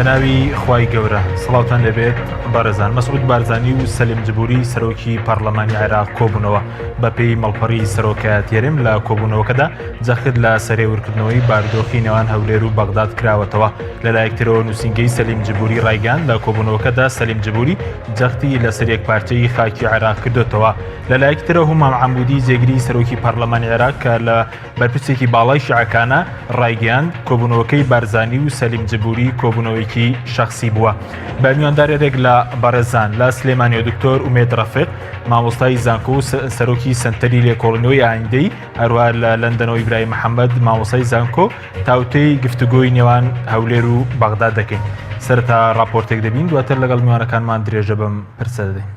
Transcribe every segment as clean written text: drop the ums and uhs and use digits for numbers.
بەناوی خوای گەورە سڵاوتان لەبێت بەڕێزان. مەسعود بارزانی و سەلیم جبوری سەرۆکی پارلەمانی عێراق کۆبوونەوە بە پێی مەڵپەڕی سەرۆکایەتی هەرێم لە کۆبوونەوەکەدا جەخت لە سەرێورکردنەوەی بارودۆخی نێوان هەولێر و بەغداد کراوەتەوە. لەلایەکترەوە نووسینگەی سەلیم جبوری ڕایگەاند لە کۆبوونەوەکەدا سەلیم جبوری جەختی لەسەر یەکپارچەی خاکی عێراق کردوتەوە. لەلایەکترە هومام عەمودی جێگری سەرۆکی پارلەمانی عێراق کە لە بەرپرسێکی باڵای شیعەکانە ڕایگەاند کۆبوونەوەکەی بارزانی و سەلیم جبوری کۆبوونەوەیەکی شخصی بووە. بە میواندارێک لە بەڕێزان لە سلێمانیەوە دکتۆر ئومێد ڕەفیق مامۆستای زانکۆ و سەرۆکی سەنتەری لێکۆڵینەوەی ئایندەی، هەروە لە لەندەنەوە ئیبراهیم محەممەد مامۆستای زانکۆ تاوتەی گفتوگۆی نێوان هەولێر و بەغداد دەکەین. سەرەتا راپۆرتێک دەبین دواتر لەگەڵ میوانەکانمان درێژە بەم پرسە دەدەین.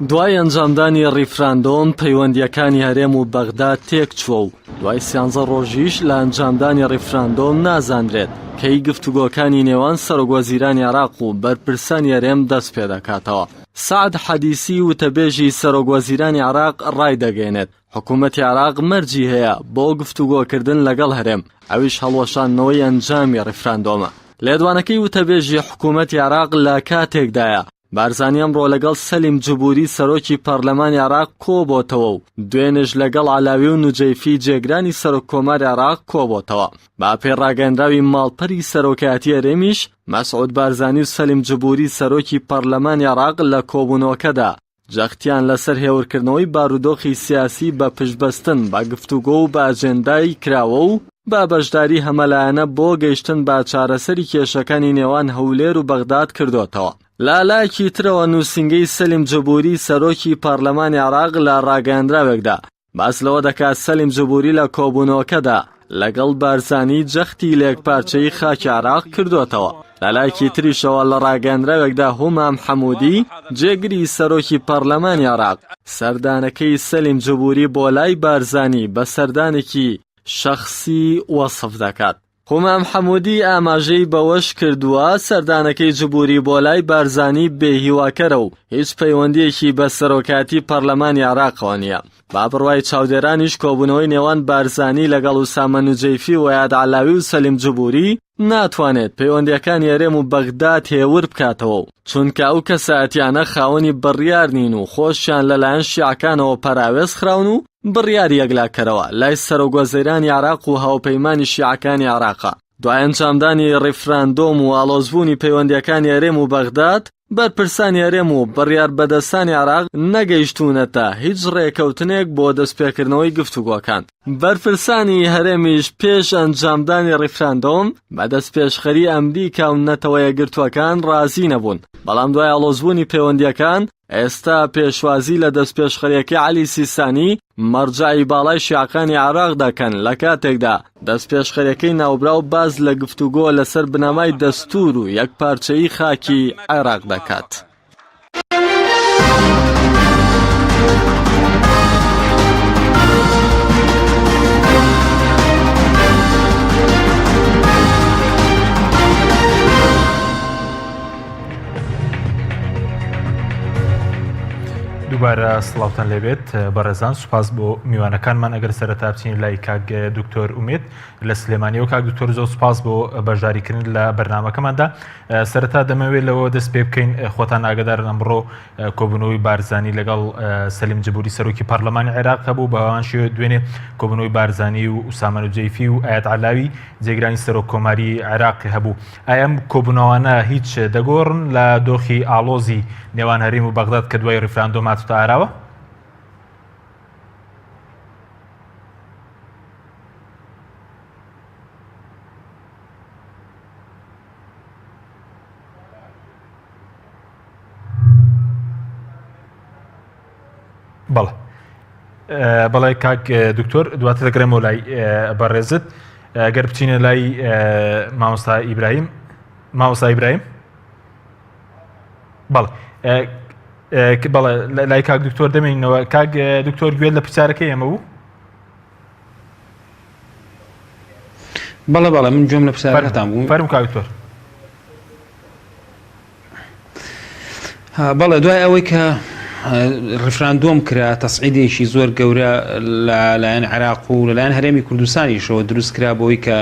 دوای ئەنجامدانی ڕیفراندۆم پەیوەندیەکانی هەرێم و بەغداد تێک چووە و دوای 13 ڕۆژیش لە ئەنجامدانی ڕیفراندۆم نازانرێت کەی گفتوگۆکانی نێوان سەرۆکوەزیرانی عێراق و بەرپرسانی هەرێم دەست پێ دەکاتەوە. سعد حەدیسی وتەبێژی سەرۆکوەزیرانی عێراق ڕای دەگەێنێت حکوومەتی عێراق مەرجی هەیە بۆ گفتوگۆکردن لەگەڵ هەرێم، ئەویش هەڵوەشاندنەوەی ئەنجامی ڕیفراندۆمە. لێدوانەکەی وتەبێژی حکوومەتی عێراق لە کاتێکدایە بارزانی ئەمڕۆ لەگەڵ سەلیم جبوری سەرۆکی پەرلەمانی عێراق کۆبۆتەوە و دوێنێش لەگەڵ عەلاوی و نوجەیفی جێگرانی سەرۆککۆماری عێراق کۆبۆتەوە. با پێی ڕاگەندراوی ماڵپەری سەرۆکایەتی هەرێمیش مەسعود بارزانی و سەلیم جبوری سەرۆکی پەرلەمانی عێراق لە کۆبوونەوەکەدا جەختیان لەسەر هێورکردنەوەی بارودۆخی سیاسی بە پشتبەستن بە گفتوگۆ و بە ئاجێندای کراوە و با بەشداری هەمەلایەنە بۆ گەیشتن بە چارەسەری کێشەکانی نێوان هەولێر و بەغداد کردوتەوە. لالایەکی ترەوە نووسینگەی سەلیم جبوری سەرۆکی پارلەمانی عێراق لە ڕاگەاندراوێکدا باس لەوە دەکات سەلیم جبوری لە کۆبوونەوەکەدا لەگەڵ بارزانی جەختی لە یەکپارچەی خاکی عێراق کردوتەوە. لالایەکی تریشەوە لە ڕاگەاندراوێکدا هومام حەمودی جێگری سەرۆکی پەرلەمانی عێراق سەردانەکەی سەلیم جبوری بۆ لای بارزانی بە سەردانێکی شخصی وەسف دەکات. هومام حەمودی ئاماژەی بەوەش کردووە سەردانەکەی جبوری بۆ لای بارزانی بێهیواکەرە و هیچ پەیوەندیەکی بە سەرۆکاتی پەرلەمانی عێراقەوە نییە. با بڕوای چاودێرانیش کۆبوونەوەی نێوان بارزانی لەگەڵ ئوسامە نوجەیفی و یاد عەلاوی و سەلیم جبوری ناتوانێت پەیوەندیەکانی هەرێم و بەغداد هێور بکاتەوە و چونکە ئەو کەساتیانە خاوەنی بڕیار نین و خۆشیان لەلایەن شیعەکانەوە پەراوێز خراون و بڕیاری یەکلاکەرەوە لای سەرۆکوەزیرانی عێراق و هاوپەیمانی شیعەکانی عێراقە. دوای ئەنجامدانی ڕیفراندۆم و ئاڵۆزبوونی پەیوەندیەکانی هەرێم و بەغداد بەرپرسانی هەرێم و بڕیار بەدەستانی عێراق نەگەیشتوونەتە هیچ ڕێکەوتنێک بۆ دەستپێکردنەوەی گفتوگۆکان. بەرپرسانی هەرێمیش پێش ئەنجامدانی ڕیفراندۆم بە دەستپێشخەری ئەمریکا و نەتەوە یەکگرتووەکان ڕازی نەبوون، بەڵام دوای ئاڵۆزبوونی پەیوەندیەکان ئێستا پێشوازی لە دەستپێشخەریەکەی عەلی سیستانی مەرجعی باڵای شیعەکانی عێراق دەکەن لە کاتێکدا دەستپێشخەریەکەی ناوبراو باز لە گفتوگۆ لەسەر بنەمای دەستوور و یەکپارچەیی خاکی عێراق دەکات. دووبارە سڵاوتان لێبێت بەڕێزان. سوپاس بۆ میوانەکانمان. ئەگەر سەرەتا بچین لای کاک دکتۆر ئومێد لە سلێمانیەوە. کاک دکتۆر زۆر سوپاس بۆ بەشداریکردن لە بەرنامەکەماندا. سەرەتا دەمەوێت لەوە دەست پێ بکەین خۆتان ئاگادارن ئەمڕۆ کۆبوونەوەی بارزانی لەگەڵ سەلیم جبوری سەرۆکی پەرلەمانی عێراق هەبوو، بەوان شێوە دوێنێ کۆبوونەوەی بارزانی و ئوسامە نوجەیفی و ئایەت عەلاوی جێگرانی سەرۆککۆماری عێراق هەبوو. ئایا ئەم کۆبوونەوانە هیچ دەگۆڕن لە دۆخی ئاڵۆزی نێوان هەرێم و بەغداد کە دوای ڕیفراندۆم هاتوتە ئاراوە؟ بەڵێ کاک دکتۆر دواتر دەگرێمەوە لای بەڕێزت. ئەگەر بچینە لای مامۆستا ئیبراهیم. مامۆستا ئیبراهیم بەڵێ لای کاک دکتۆر دەمێنینەوە. کاک دکتۆر گوێت لە پرسیارەکەی ئێمە بوو؟ بەڵێ من گوێم لە پرسیارەکەتان بوو. فەرموو کاک دکتۆر. بەڵێ دوای ئەوەی کە ڕفراندۆم کرا تەسعیدێکی زۆر گەورە لەلایەن عێراق و لەلایەن هەرێمی کوردستانیشەوە دروست کرا بۆی کە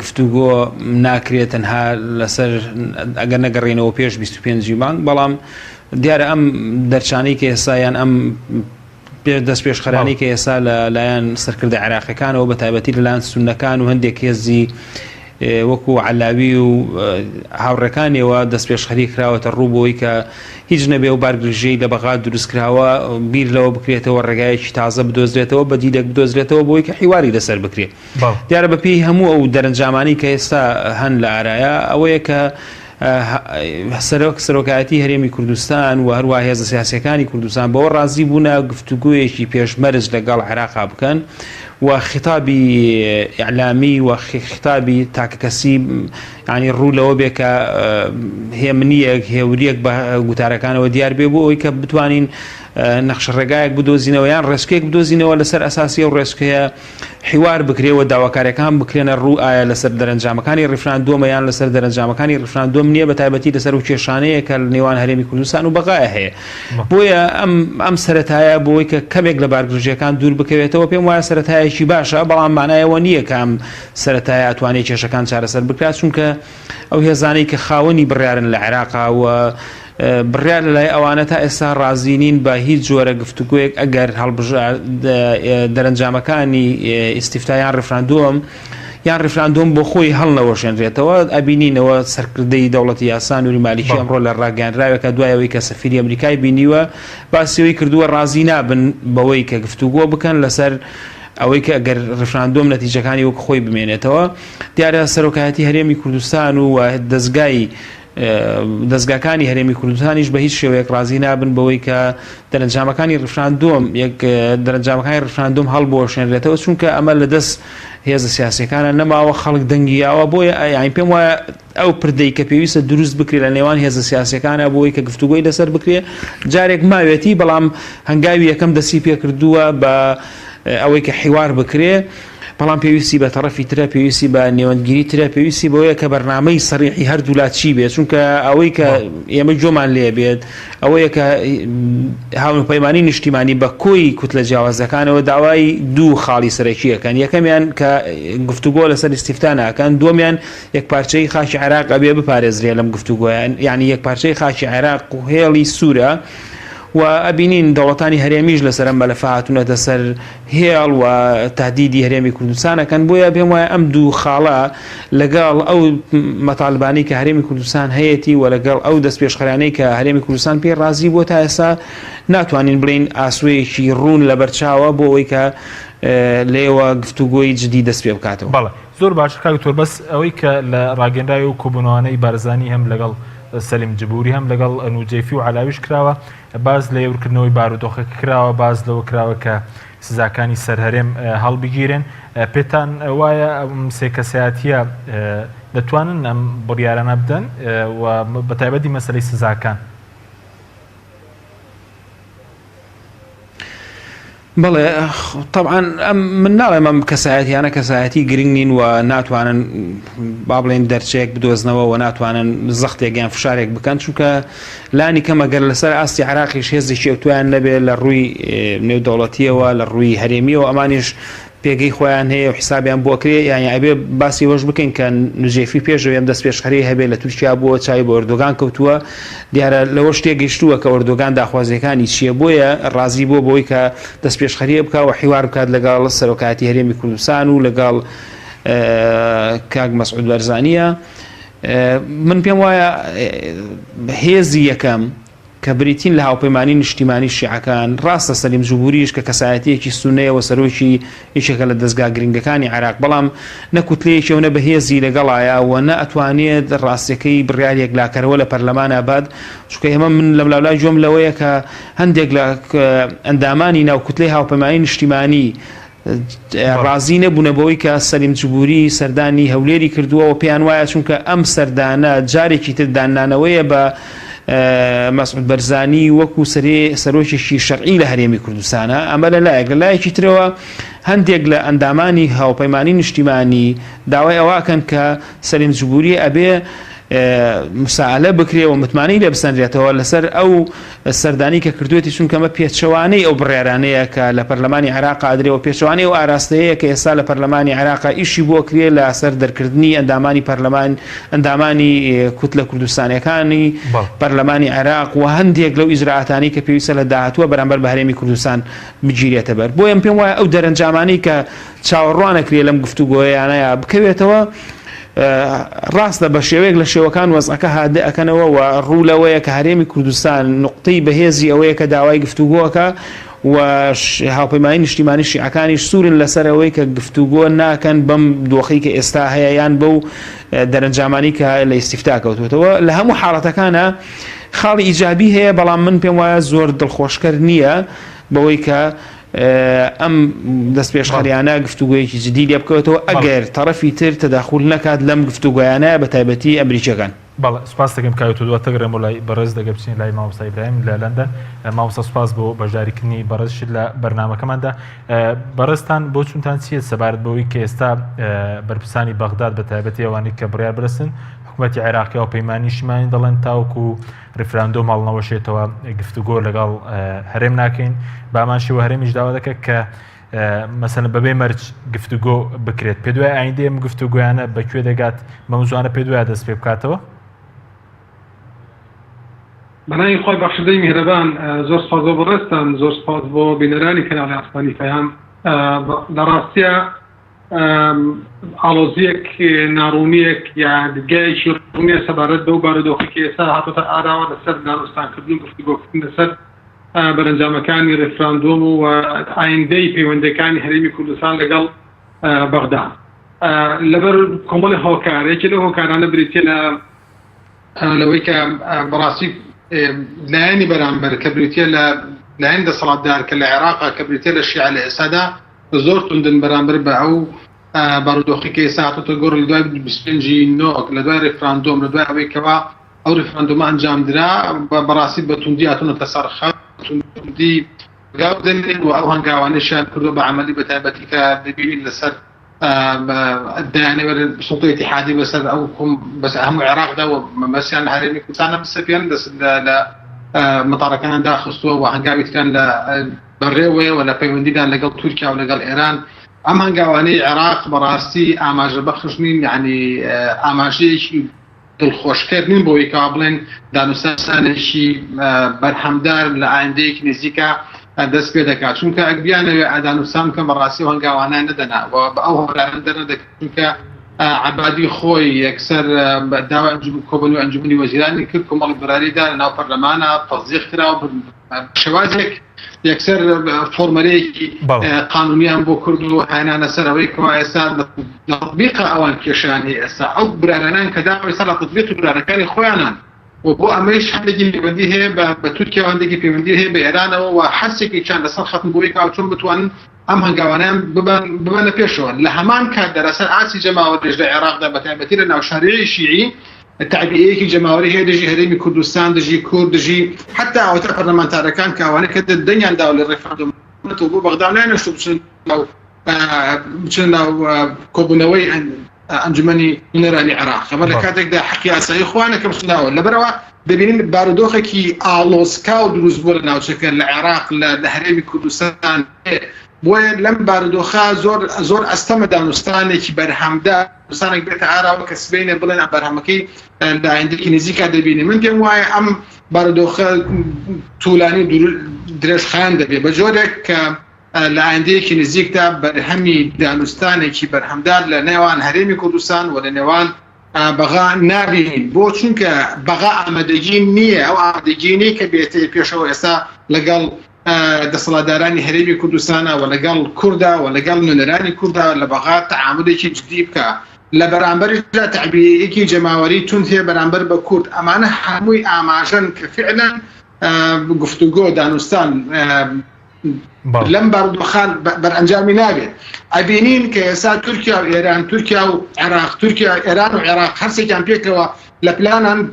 گفتوگۆ ناکرێت تەنها لەسەر ئەگەر نەگەڕێنەوە پێش 25 مانگ، بەڵام دیارە ئەم دەرچانەی کە ئێستایان ئەم دەست پێشخەرانی کە ئێستا لەلایەن سەرکردە عێراقیەکانەوە بە تایبەتی لەلایەن سوننەکان و هەندێک هێزی وەکو عەلاوی و هاوڕەکانیەوە دەست پێشخەری کراوەتە ڕووبەوەی کە هیچ نەبێ و بارگرژەی لە بەغا دروستکراوە بیر لەوە بکرێتەوە ڕێگایەکی تازە بدۆزرێتەوە بەدیدەک بدۆزرێتەوە بۆی کە حیواری لەسەر بکرێت. دیارە بەپێی هەموو ئەو دەرەنجامانی کە ئێستا هەن لە ئارایە ئەوەیە کە سەرۆکایەتی هەرێمی کوردستان و هەروە هێزە سیاسیەکانی کوردستان بەوە ڕازی بوونە گفتوگویەکی پێشمەرج لەگەڵ عێراقا بکەن و خطابی ئیعلامی و خطابی تاکەکەسی ینی ڕوو لەوە بێ کە هێمنیەک هێوریەک بە گوتارەکانەوە دیار بێ بۆ ئەوەی کە بتوانین نەخشە ڕێگایەک بدۆزینەوە یان ڕێسکەیەک بدۆزینەوە لەسەر ئەساسی و ڕێسکەیە حیوار بکرێەوە داواکاریەکان بکرێنە ڕوو ئایا لەسەر دەرەنجامەکانی ڕیفراندۆمە یان لەسەر دەرەنجامەکانی ڕیفراندۆم نییە بە تایبەتی لەسەر و کێشانەیە کە نێوان هەرێمی کوردستان و بەغایە هەیە. بۆیە ئەم سەرەتایە بۆی کە کەمێک لە بارگرژیەکان دوور بکەوێتەوە پێم وایە سەرەتایەکی باشە، بەڵام مانایەوە نییە کە ئەم سەرەتایە ئەتوانێت کێشەکان چارەسەر بکرات، چونکە ئەو هێزانەی کە خاوەنی بڕیارن لە عێراقا و بڕیار لەلای ئەوانە تا ئێستا ڕازینین بە هیچ جۆرە گفتوگویەک ئەگەر دەرەنجامەکانی ئیستیفتایان ڕفراندۆم یان ڕفراندۆم بۆ خۆی هەڵنەوەشێنرێتەوە ئەبینینەوە سەرکردەی دەوڵەتی یاسان و مالیکی ئەمڕۆ لە ڕاگەیاندراوێکە دوایەوەی کە سەفیری ئەمریکای بینیوە باسیەوەی کردووە ڕازی نابن بەوەی کە گفتوگۆ بکەن لەسەر ئەوەی کە ئەگەر ڕفراندۆم نەتیجەکانی وەک خۆی بمێنێتەوە. دیارە سەرۆکایەتی هەرێمی کوردستان و دەستگاکانی هەرێمی کوردستانیش بە هیچ شێوەیەک ڕازی نابن بەوەی کە دەرەنجامەکانی ڕفراندۆم دەرەنجامەکانی ڕفراندۆم هەڵبوەشێنرێتەوە، چونکە ئەمە لە دەست هێزە سیاسیەکانە نەماوە خەڵک دەنگیاوە. بۆیە یانی پێم وایە ئەو پردەی کە پێویستە دروست بکرێت لە نێوان هێزە سیاسیەکانە بۆی کە گفتوگۆی لەسەر بکرێ جارێک ماوێتی، بەڵام هەنگاوی یەکەم دەستی پێکردووە بە ئەوەی کە حیوار بکرێ، بەڵام پێویستی بە تەرەفی ترە، پێویستی بە نێوەندگیری ترە، پێویستی بەوەیە کە بەرنامەی سەریحی هەردوو لا چی بێت، چونکە ئەوەی کە ئێمە جۆمان لێ بێت ئەوەیە کە هاونپەیمانی نیشتیمانی بە کۆی کوتلە جیاوازەکانەوە داوای دوو خاڵی سەرەکیەکەن. یەکەمیان کە گفتوگۆ لەسەر ئیستیفتا ناکەن، دووەمیان یەکپارچەی خاکی عێراق ئەبێ بپارێزرێ لەم گفتوگۆیان، یعنی یەکپارچەی خاکی عێراق و هێڵی سوورە و ئەبینین دەوڵەتانی هەرێمیش لەسەر ئەم مەلەفە هاتوونەتە سەر هێڵ و تهدیدی هەرێمی کوردستانەکەن. بۆیە پێم وایە ئەم دوو خاڵە لەگەڵ ئەو مەتاڵبانەی کە هەرێمی کوردستان هەیەی و لەگەڵ ئەو دەست پێشخەرانەی کە هەرێمی کوردستان پێ ڕازی بووە تا ئێستا ناتوانین بڵین ئاسوەیەکی ڕوون لە بەرچاوە بۆ ئەوەی کە لێوە گفتوگۆی جدی دەست پێ بکاتەوە. بەڵێ زۆر باش کاکتۆر، بەس ئەوەی کە لە ڕاگەندراوی و کۆبوونەوەی بارزانی هەم لەگەڵ سەلیم جبوری هەم لەگەڵ ئەنوجێفی و عەلاویش کراوە، باز لە هێورکردنەوەی بارودۆخە کراوە، باز لەوە کراوە کە سزاکانی سەرهەرێم هەڵبگیرن. پێتان وایە ئەم سێ کەسایەتیە دەتوانن ئەم بڕیارانە بدەن و بە تایبەتی مەسەلەی سزاکان؟ بەڵێ طبعا من ناڵێم ئەم کەسایەتیانە کەسایەتی گرنگ نین و ناتوانن با بڵێن دەرچەیەک بدۆزنەوە و ناتوانن زەختێک یان فشارێک بکەن، چونکە لانی کەمەگەر لەسەر ئاستی عێراقیش هێزێکی ئەوتویان نەبێت لە ڕووی نێودەوڵەتیەوە لە ڕووی هەرێمیەوە ئەمانیش پێگەی خۆیان هەیە و حسابیان بۆکرێ، یان ئەبێ باسی وەش بکەین کە نوجێفی پێشەوە ئەم دەست پێشخەری هەبێت لە تورکیا بووە چای بۆ ئەردۆگان کەوتووە، دیارە لەوە شتێک گەیشتووە کە ئەردۆگان داخوازیەکانی چییە، بۆیە ڕازی بۆ بۆی کە دەست پێشخەریە بکە و حیوار بکات لەگەڵ سەرۆکایەتی هەرێمی کوردستان و لەگەڵ کاک مەسعود بەرزانیە. من پێم وایە هێزی یەکەم کە بریتین لە هاوپەیمانی نیشتیمانی شیعەکان ڕاستە سەلیم جوبوریش کە کەسایەتیەکی سونەیە و سەرۆکی یەکێکە لە دەستگا گرنگەکانی عێراق، بەڵام نەکوتلەیەکی نە بەهێزی لەگەڵایە و نە ئەتوانێت ڕاستیەکەی بڕیارێک لاکەرەوە لە پەرلەمانە باد، چونکە ئێمە من لە ملاولای جۆم لەوەیە کە هەندێک لە ئەندامانی ناوکوتلەی هاوپەیمانی نیشتیمانی ڕازی نەبوونەبەوەی کە سەلیم جوبوری سەردانی هەولێری کردووە و پێیان وایە چونکە ئەم سەردانە جارێکی تر دانانەوەیە بە مەسعود بەرزانی وەکو سەرۆکێکی شەرعی لە هەرێمی کوردستانە. ئەمە لەلایەک لە لایەکی ترەوە هەندێک لە ئەندامانی هاوپەیمانی نیشتیمانی داوای ئەواکەن کە سەلیم جوبوری ئەبێ مساعلە بکرێ و متمانی لێ بسەنرێتەوە لەسەر ئەو سەردانی کە کردوێتی چونکەمە پێچەوانەی ئەو بڕێرانەیە کە لە پەرلەمانی عێراق ئادرێەوە پێچەوانی و ئاراستەیە کە ئێستا لە پەرلەمانی عێراق ئیشی بۆ کرێ لە سەر دەرکردنی ئەندامانی پەرلەمان ئەندامانی کوتلە کوردستانیەکانی پەرلەمانی عێراق و هەندێک لەو ئیجراعاتانی کە پێویستە لە داهاتووە بەرامبەر بە هەرێمی کوردستان بگیرێتە بەر. بۆ ئەم پێم وایە ئەو دەرەنجامانی کە چاوەڕوانەکرێ لەم گفتوگۆیانەیە بکەوێتەوە ڕاستە بە شێوەیەک لە شێوەکان وەزعەکە هادە ئەکەنەوە و ڕوو لەوەیە کە هەرێمی کوردستان نقطەی بەهێزی ئەوەیە کە داوای گفتوگۆەکە و هاوپەیمانی نیشتیمانی شیعەکانیش سوورن لەسەر ئەوەی کە گفتوگۆ ناکەن بەم دۆخەی کە ئێستا هەیە یان بەو دەرەنجامانی کە لە ئیستیفتا کەوتوێتەوە. لە هەموو حاڵەتەکانە خاڵی ئیجابی هەیە، بەڵام من پێم وایە زۆر دڵخۆشکەر نییە بەوەی کە ئەم دەست پێشخەریانە گفتوگویەکی جدی لێ بکەوێتەوە ئەگەر تەرەفی تر تەداخل نەکات لەم گفتوگویانە بە تایبەتی ئەمریکیەکان. بەڵێ سوپاس دەکەم کاوتۆ دواتەگەڕێم و لای بەڕێز دەگە بچین لای مامۆستا ئیبراهیم لە لەندەن. مامۆستا سوپاس بۆ بەشداریکردنی بەڕێزشت لە بەرنامەکەماندا. بەڕێزتان بۆ چونتان چییە سەبارەت بەوەی کە ئێستا بەرپرسانی بەغداد بە تایبەتی ئەوانەی کە بڕیار برسن حکوومەتی عێراقی و پەیمانیشتیمانی دەڵێن تاوەکو ڕیفراندۆم هەڵنەوەشێتەوە گفتوگۆ لەگەڵ هەرێم ناکەین، بامانشی و هەرێمیش داوا دەکات کە مەسەلەن بەبێ مەرج گفتوگۆ بکرێت. پێ دوای ئایندەی ئەم گفتوگۆیانە بەکوێ دەگات مەوزوعانە پێ دوای دەست پێ بکاتەوە؟ بەناوی خۆی بەخشندەی میهرەبان، زۆر سپاس بۆ بەڕێستان، زۆر سپاس بۆ بینەرانی کەناڵی ئاسمانی پەیام. لە ڕاستیە ئاڵۆزیەک ناڕوونیەک یا دگایەکی ڕوونیە سەبارەت بەو بارودۆخی کە ئێستا هاتوۆتە ئاراوە لەسەر دانوستانکردن و گفتوگۆکردن لەسەر بەرەنجامەکانی ڕێفراندۆم و ئایندەی پەیوەندەکانی هەرێمی کوردستان لەگەڵ بەغدا. لەبەر کۆمەڵی هۆکارێکی لە هۆکارانە بریتە لەوەی کە بەڕاستی لایەنی بەرامبەر کە بریتە لە لایەن دەسەڵاتدار کە لە عێراقا کە بریتە لە شیعە لە ئێستادا زۆر توندن بەرامبەر بە ئەو بارودۆخی کە ئێستا هاتوۆتە گۆڕ لە دوای 25 نۆک لە دوای ڕێفراندۆم لە دوای ئەوەی کەوا ئەو ڕێفراندۆمە ئەنجامدرا بەڕاستی بە توندی هاتوونەتە سەر خەڵک، توندی گاودنێن و ئەو هەنگاوانەیشیان کردو بە عەمەلی بە تایبەتی کە دەبینین لەسەر دەیانەوێت سوڵتەی ئیتیحادی بەسەر ئەو بەس هەموو عێراقدا و مەسیان هەرێمی کوردستانە بسەپێن لە مەتاڕەکان داخستووە و هەنگاوی تکان لە بەڕێوەیەوە لە پەیوەندیدان لەگەڵ تورکیا و لەگەڵ ئێران. ئەم هەنگاوانەی عێراق بەڕاستی ئاماژە بەخش نین، یعنی ئاماژەیەکی دڵخۆشکرد نین بۆی کە بڵێن دانوستانێکی بەرهەمدار لە ئایندەیەکی نزیکە دەست پێ دەکات، چونکە ئەگبیانەوێ ئادانوستان بکەن بەڕاستی هەنگاوانە نەدەنا و بە ئەو هەڵاران دەردەکات، چونکە عبادی خۆی یەکسەر داوای کۆبوونی و ئەنجومنی وەزیرانی کرد، کۆمەڵی بەراریدا لەناو پەرلەمانە تەزیق کراوە شێوازێک یەکسەر فۆرمەلەیەکی قانونیان بۆ کرد و هێنانە سەرەوەی کەوا ئێستا لە تەطبیقە ئەوان کێشانی ئێستا ئەو برارانان کە داوای سەر لە تەطبیقی برارەکانی خۆیانان و بۆ ئەمەش هەندێکی پەیوەندی هەیە بە تورکیا، هەندێکی پەیوەندی هەیە بە ئێرانەوە و هەرسێکی چیان لەسەر خەتم بۆی کاو چۆن بتوانن ئەم هەنگاوانیان ببەنە پێشەوە. لە هەمان کاتدا لەسەر ئاسی جەماوەریش لە عێراقدا بە تایبەتی لە ناوشارەیەی شیعی تعبیەیەکی جەماوەری هەیە، دژی هەرێمی کوردستان، دژی کورد، دژی حتا ئەوەتە پەرلەمانتارەکان کەوانە کە دەنگیان داوە لە ڕێفراندۆم بۆ بەغدا نانەشتو بچن ناو کۆبوونەوەی ئەنجومەنی هونەرانی عێراق. ئەمە لە کاتێکدا حەقی ئاسایی خۆیانە کە بچناوە. لەبەرەوە دەبینین بارودۆخێکی ئاڵۆزکا و دروست بووە لە ناوچەکە لە عێراق لە هەرێمی کوردستان. بۆیە لەم بارودۆخە زۆر ئەستەمە دانوستانێکی بەرهەمدار دانوستانێک بێتە ئاراوە کە سبەینە بڵێن بەرهەمەکەی لە ئایندەیەکی نزیکا دەبینی. من پێم وایە ئەم بارودۆخە توولانی درێژخایەن دەبێت بە جۆرێک کە لە ئایندەیەکی نزیکدا بەرهەمی دانوستانێکی بەرهەمدار لە نێوان هەرێمی کوردستان و لە نێوان بەغا نابینین. بۆ چونکە بەغا ئامادەگی نییە، ئەو ئامادەگی نیە کە بێتە پێشەوە ئێستا لەگەڵ دەسەڵاتدارانی هەرێمی کوردستانە و لەگەڵ کووردا و لەگەڵ نوێنەرانی کووردا لە بەغا تەعاملێکی جدی بکە. لە بەرامبەردا تعبیەیەکی جەماوەری تون هەیە بەرامبەر بە کورد. ئەمانە هەمووی ئاماژەن کە فعلا گفتوگۆ دانوستان لەم بارودۆخان بەرئەنجامی نابێت. ئەبینین کە ئێستا تورکیا و ئێران، تورکیا و عێراق، تورکیا ئێران و عێراق هەرسێکیان پێکەوە لە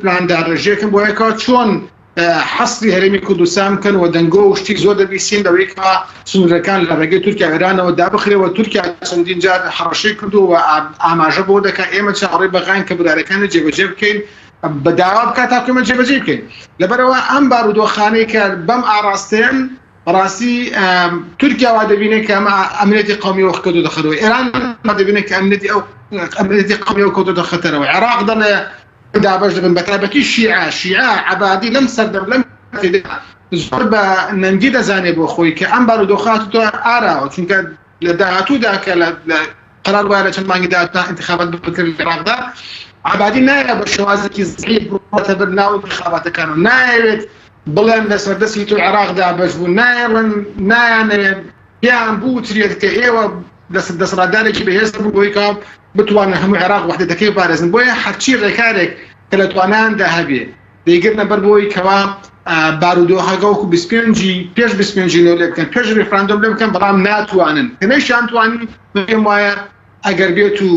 پلاندا ڕێژەیەکم بۆ یەکەوە چۆن حەسری هەرێمی کوردستان بکەن و دەنگۆ و شتی زۆر دەبیستین لەوەیکەوە سنوورەکان لە ڕێگەی تورکیا ئێرانەوە دابخرێەوە. تورکیا چەندین جار هەڕەشەی کردو و ئاماژە بۆ دەکات ئێمە چاوەڕێی بەغاین کە برارەکانە جێبەجێ بکەین بەداوا بکات تاکومە جێبەجێ بکەین لەبەرەوە ئەم بارودۆخانەی کە بەم ئاراستەیان ڕاستی تورکیا وا دەبینێت کە ئەمە ئەمنیەتی قەومی وە کەوتۆ دەخەرەوە ئێران دەبینێت کە ئەمنیەتی قەومی وە کەوتۆ دەخەتەرەوە عێراق دەڵێ دابەش دەبن بەتایبەتی شیعە عەبادی لەم سەردەم لەم زۆر بە نەنگی دەزانێت بۆ خۆی کە ئەم بارودۆخات تۆ ئاراوە چونکە لە داهاتوودا کە قرار وایە لە چەند مانگی داهاتوودا انتخابات بکرد لە عێراقدا عەبادی نایە بە شێوازێکی زعیف بڕۆتە بەر ناو انتخاباتەکان و نایەوێت بڵێن لە سەردەستی تو عێراقدا بەش بوو نایانەوێت پێیان بوترێت کە ئێوە دەسەڵاتدارێکی بەهێز بوو بۆی کە بتوانن هەموو عێراق وحدەتەکەی پارێزن بۆیە هەرچی ڕێکارێک کە لە توانایاندا هەبێ دەیگرنە بەر بۆی کەوا بارودۆخەکە وەکو 25 پێش 25 لێ بکەن پێش ڕێفراندۆم لێ بکەن بەڵام ناتوانن کەنەیشیان توانین پێم وایە ئەگەر بێت و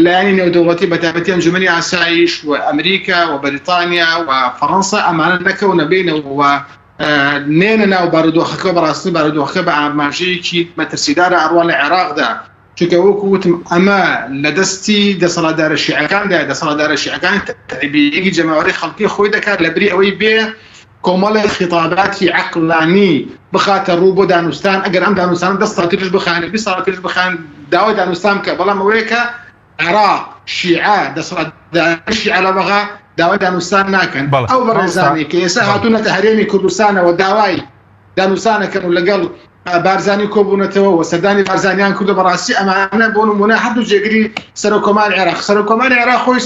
لایەنی نێودەوڵەتی بەتایبەتی ئەنجومەنی ئاسایش و ئەمریکا و بەریتانیا و فەڕەنسا ئەمانە نەکەونە بینەوە و نێنە ناو بارودۆخەکە بەڕاستی بارودۆخەکە بە ئاماژەیەکی مەترسیدارە ئەڕوا لە عێراقدا چونکە وەکو وتم ئەمە لە دەستی دەسەڵاتدارە شیعەکاندا دەسەڵاتدارە شیعەکان تەعبیەکی جەماوەری خەڵکی خۆی دەکات لەبری ئەوەی بێ کۆمەڵی خیتاباتی عەقلانی بخاتە ڕوو بۆ دانوستان ئەگەر ئەم دانوستان 10 ساڵ تریش بخوانێ 20 ساڵ تریش بخوان داوای دانوستان بکە بەڵام ئەوەیە کە عێراق شیعە دەسەڵاتدارە شیعە لە بەغا داوای دانوستان ناکەن ئەو بەڕێزانی کە ئێستا هاتوونەتە هەرێمی کوردستانەوە داوای دانوستانەکەن و لەگەڵ بارزانی کۆبوونەتەوە و سەردانی بارزانیان کردو بەڕاستی ئەمانە بۆ نمونە هەردوو جێگری سەرۆکۆماری عێراق سەرۆکۆماری عێراق خۆی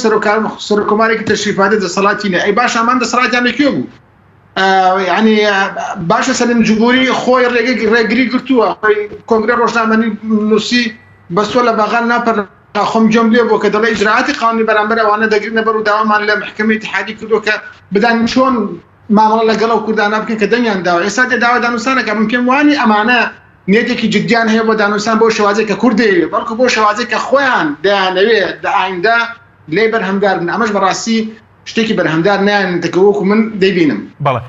سەرۆکۆمارێکی تەشریفاتە دەسەڵاتی نە ئەی باش ئەمان دەسەڵاتیان لەکوێ بوو یعنی باشە سەلیم جوبوری خۆی ڕێگری گرتووە خۆی کۆنگرە ڕۆژنامەنی نووسی بەستۆ لە باغان ناپەر خۆم جۆم لێ بۆ کە دەڵێ ئیجراعاتی قانونی بەرامبەر ئەوانە دەگرنە بەر و داوامان لە محکەمەی اتحادی کردو کە بدان چۆن مامەڵە لەگەڵ ئەو کوردانە بکەن کە دەنگیان داوە ئێستا داوای دانوستانەکە من پێم وانی ئەمانە نێتێکی جدیان هەیە بۆ دانوستان بۆ شێوازێک کە کورد دەیەوێت بەڵکو بۆ شێوازێک کە خۆیان دەیانەوێت لە ئایندا لێ بەرهەمدار بن ئەمەش بەڕاستی شتێکی بەرهەمدار نایەنێتەکە وەکو من دەیبینم بەڵێ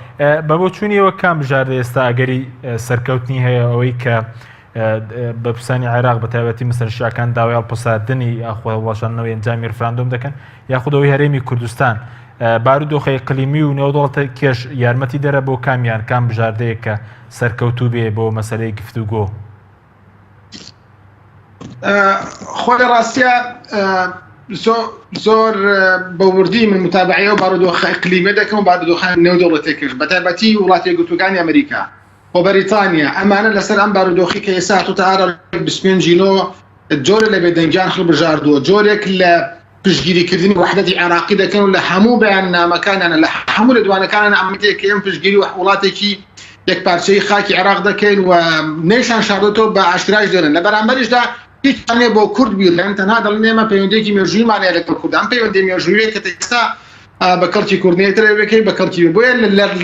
بە بۆ چوونیەوە کام بژاردە ئێستا ئەگەری سەرکەوتنی هەیە ئەوەی کە بە پرسانی عێراق بەتایبەتی مەسەر شیعەکان داوای هەڵپەساندنی وەڵاشاندنەوەی ئەنجامی ڕێفراندۆم دەکەن یاخودەوەی هەرێمی کوردستان بارودۆخی اقلیمی و نێودەوڵەتە کێش یارمەتی دەرە بۆ کامیان کام بژاردەیە کە سەرکەوتوو بێ بۆ مەسەلەی گفتوگۆ خۆی ڕاستیە زۆر بەوردی من متابعەیە و بارودۆخە اقلیمی دەکەم و بارودۆخە نێودەوڵەتێکش بەتایبەتی وڵاتی یەکگرتووەکانی ئەمریکا و بەریتانیا ئەمانە لەسەر ئەم بارودۆخی کە ئێستا هاتووەتە ئارە 25 جۆرە لە بێدەنگیان هەڵبژاردووە جۆرێک لە پشتگیریکردنی وحدەتی عێراقی دەکەن و لە هەموو بەیاننامەکانیانە لە هەموو لە دوانەکانیانە ئەمەدەیە کە ئێمە پشتگیری وڵاتێکی یەکپارچەی خاکی عێراق دەکەین و نەیشان شاردۆتەوە بە ئاشکراش دێنن لە بەرامبەریشدا هیچ هەنێ بۆ کورد بیرن تەنها دەڵێن ئێمە پەیوەندیەکی مێژوویمانەیە لەگەڵ کوردان پەیوەندی مێژوویە کە ئێستا بە کەڵکی کوردنەیەترەوەکەی بە کەڵکی بۆیە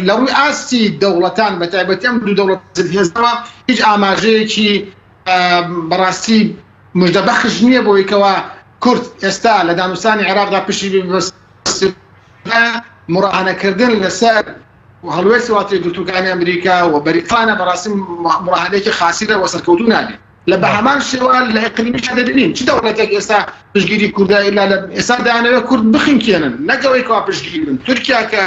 لە ڕووی ئاستی دەوڵەتان بەتایبەتی ئەم دوو دەوڵەت هێزەوە هیچ ئاماژەیەکی بەڕاستی مژدەبەخش نییە بۆی کەوا کورد ئێستا لە دانوستانی عێراقدا پشتی مڕاهەنەکردن لەسەر هەڵوێستی وڵاتی یەکگرتووەکانی ئەمریکا و بەریتانیا بەڕاستی مڕاهەنەیەکی خاسیرە وە سەرکەوتوو نابێت لە بەهەمان شێوە لە ئەقلیمیشدا دەبینین چ دەوڵەتێک ئێستا پشتگیری کوردە ئێستا دەیانەوێت کورد بخینکێنن نەکەوەی کەوا پشتگیری بن تورکیا کە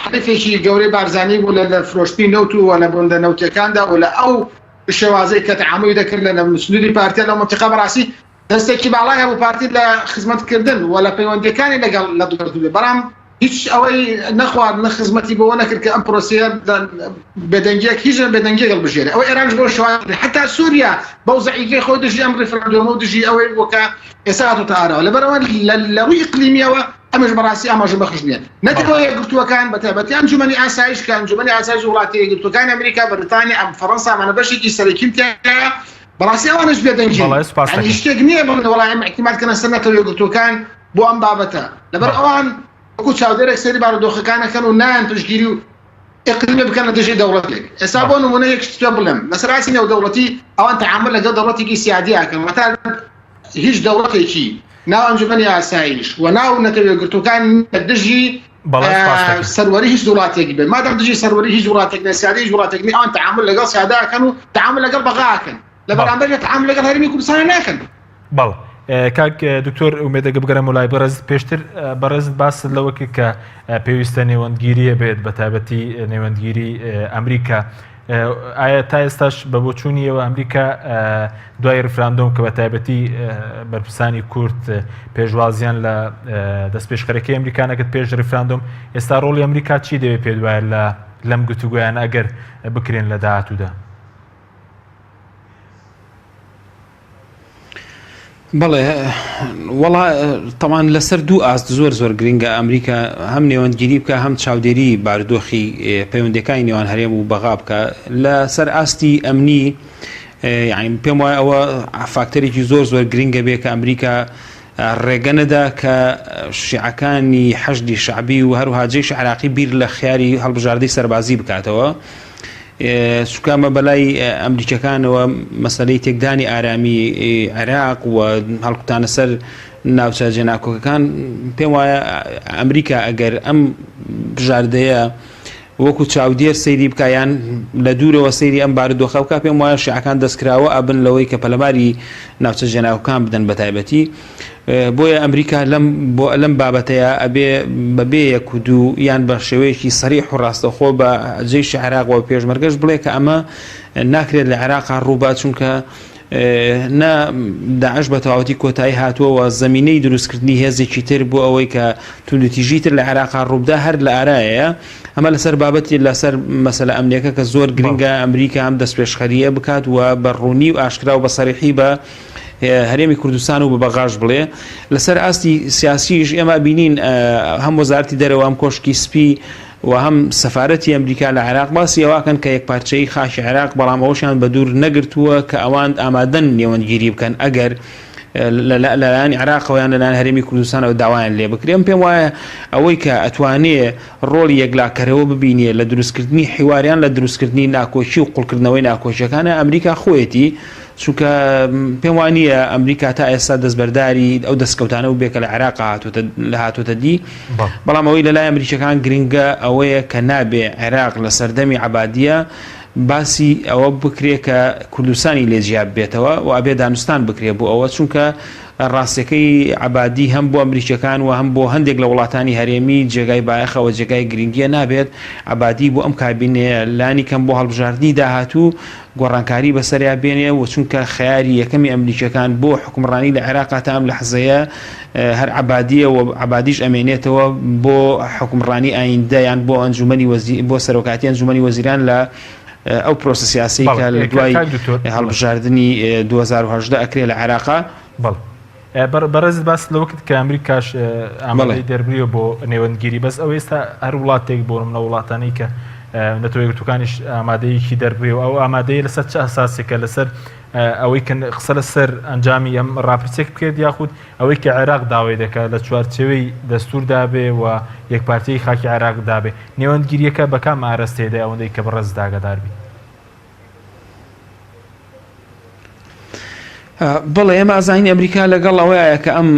حەریفێکی گەورەی بارزانی بوو لە فرۆشتی نەوت و لە بۆندە نەوتەکاندا و لە ئەو شێوازەی کە تەعاملی دەکرد لە سنووری پارتیا لە منتیقە بەڕاستی دەستێکی باڵای هەبوو پارتی لە خزمەتکردن و لە پەیوەندیەکانی لەگەڵ لە دوو بەڵام هیچ ئەوەی نەخوارد نە خزمەتی بۆ نەکرد کە ئەم پرۆسەیە بێدەنگیەک هیچ بێدەنگی هەڵ بژێرێ ئەوەی ئێرانش بۆ شێوازی حتا سووریا بەو زەعیفەی خۆی دژی ئەم ڕێفراندۆمە و دژی ئەوەی بۆکە ئێستا هاتووەتە ئارەوە لەبەرەوە لە ڕووی ئیقلیمیەوە ئەمەش بەڕاستی ئاماژە بەخش نییە نەتەوە یەکگرتووەکان بەتایبەتی ئەنجومەنی ئاسایش کە ئەنجومەنی ئاسایش وڵاتی یەکگرتووەکانی ئەمریکا بەریتانیا ئەم فەڕەنسا ئەمانە بەشێکی سەرەکیم تێدایە بەڕاستی ئەوانش بێدەنگی شتێک نییە بڵێن وەڵام احتیمالکردن سەر نەتەوە یەکگرتووەکان بۆ ئەم بابەتە لەبەر ئەوان وەکو چاودێرێک سەری بارودۆخەکانەکەن و نایەن پشتگیری و ئیقلیمی بکەن لە دژی دەوڵەتێک ئێستا بۆ نمونە یەک شتێ بڵێم لەسەراسی نێودەوڵەتی ئەوان تەعامل لەگەڵ دەوڵەتێکی سیادیاکەن وەتا هیچ دەوڵەتێکی ناو ئەنجومەنی ئاسایش و ناو نەتەوە یەکگرتووەکان دژی سەروەری هیچ وڵاتێکی بێت مادام دژی سەروەری هیچ وڵاتێک نە سیادی هیچ وڵاتێک نیە ئەوان تەعامل لەگەڵ سیاداکەن و تەعامل لەگەڵ بەغاکەن لە بەرامبەر تەعامل لەگەڵ هەرێمی کوردستان ناکەن بەڵێ کاک دکتۆر ئومێدەگە بگەرم وڵای بەڕێز پێشتر بەڕێز باس لەوەکە کە پێویستە نێوەندگیریە بێت بە تایبەتی نێوەندگیری ئەمریکا ئایا تا ئێستاش بە بۆچوونیەوە ئەمریکا دوای ڕفراندۆم کە بە تایبەتی بەرپرسانی کورد پێشوازیان لە دەستپێشخەرەکەی ئەمریکانەکەت پێش ڕفراندۆم ئێستا ڕۆڵی ئەمریکا چی دەوێت پێ دوایە لەم گوتوگویان ئەگەر بکرێن لە داهاتوودا؟ بەڵێ وڵا تەمان لەسەر دوو ئاست زۆر گرنگە ئەمریکا هەم نێوەندگیری بکە هەم چاودێری بارودۆخی پەیوەندەکانی نێوان هەرێم و بەغا بکە لەسەر ئاستی ئەمنی یعنی پێم وایە ئەوە فاکتەرێکی زۆر گرنگە بێ کە ئەمریکا ڕێگەنەدا کە شیعەکانی حەشدی شعبی و هەروەها جێش عێراقی بیر لە خیاری هەڵبژاردەی سەربازی بکاتەوە سوکامە بەلای ئەمریکەکانەوە مەسەلەی تێکدانی ئارامی عێراق و هەڵقوتانە سەر ناوچە جێناکۆکەکان پێم وایە ئەمریکا ئەگەر ئەم بژاردەیە وەکو چاودێر سەیری بکایان لە دوورەوە سەیری ئەم بارودۆخە بکە پێم وایە شیعەکان دەستکراوە ئەبن لەوەی کە پەلەماری ناوچە جێناکۆکان بدەن بە تایبەتی بۆیە ئەمریکا لەم بابەتەیە ئەبێ بەبێ یەک و دوو یان بە شێوەیەکی سەریح و ڕاستەخۆ بە جێیشی عێراقەوە پێشمەرگەش بڵێ کە ئەمە ناکرێت لە عێراقا ڕووبا چونکە نا داعش بە تەواوەتی کۆتایی هاتووەوە زەمینەی دروستکردنی هێزێکی تر بۆ ئەوەی کە توندوتیژی تر لە عێراقا ڕووبدا هەر لە ئارایەیە ئەمە لەسەر بابەتی لەسەر مەسەلە ئەمنیەکە کە زۆر گرنگە ئەمریکا ئەم دەستپێشخەریە بکات و بەڕوونی و ئاشکرا و بە سەریحی بە هەرێمی کوردستان و بەغاش بڵێ لەسەر ئاستی سیاسیش ئێمە بینین هەم وەزارەتی دەرەوە هەم کۆشکی سپی و هەم سەفارەتی ئەمریکا لە عێراق باسی ئەواکەن کە یەک پارچەی خاشی عێراق بەڵام ئەوشیان بە دوور نەگرتووە کە ئەوان ئامادەن نێوەندگیری بکەن ئەگەر لەلایەنی عێراقەوەیان لەلایەن هەرێمی کوردستانەوە داوایان لێ بکرێن پێم وایە ئەوەی کە ئەتوانێ ڕۆڵی یەکلاکەرەوە ببینێ لە دروستکردنی حیواریان لە دروستکردنی ناکۆچی و قوڵکردنەوەی ناکۆچیەکانە ئەمریکا خۆیەتی چونکە پێم وانییە ئەمریکا تا ئێستا دەستبەرداری ئەو دەستکەوتانە و بێکە لە عێراق هاتوۆتە دی بەڵام ئەوەی لەلای ئەمریکەکان گرنگە ئەوەیە کە نابێ عێراق لە سەردەمی عەبادیە باسی ئەوە بکرێ کە کوردستانی لێجیاب بێتەوە و ئەبێ دانوستان بکرێ بۆ ئەوە چونکە ڕاستەکەی عەبادی هەم بۆ ئەمریکەکان و هەم بۆ هەندێک لە وڵاتانی هەرێمی جێگای بایەخەوە جێگای گرنگیە نابێت عەبادی بۆ ئەم کابینێ لانی کەم بۆ هەڵبژاردننی داهاتوو گۆڕانکاری بەسەریا بێنێ و چونکە خەیاری یەکەمی ئەمریکەکان بۆ حکومڕانی لە عێراقا تا ئەم لەحزەیە هەر عەبادیە و عەبادیش ئەمێنێتەوە بۆ حکومڕانی ئایندە یان بۆ ئەنجومەنی بۆ سەرۆکاتی ئەنجومەنی وەزیران لە ئەو پرۆسە سیاسی کە لە دوای هەڵبژاردننی 2010 ئەکرێ لە عێراقا بەڕێز باس لەوەکت کە ئەمریکاش ئامادەی دەربریوە بۆ نێوەندگیری بەس ئەو ئێستا هەر وڵاتێک بۆ منە وڵاتانی کە نەتۆیەکتوەکانیش ئامادەیەکی دەربریەوە ئەو ئامادەیە لەسەر چه ئەساسێکە لەسەر ئەوەی کە قسە لەسەر ئەنجامی ئەم ڕاپرسێک بکرێت یاخود ئەوەی کە عێراق داوای دەکات لە چوارچێوەی دەستور دابێ و یەکپارتیی خاکی عێراق دابێ نێوەندگیریەکە بە کام ئاراستەیەدا ئەوەندەی کە بەڕێز داگەدار بێت؟ بەڵێ ئێمە ئازانین ئەمریکا لەگەڵ ئەوەیە کە ئەم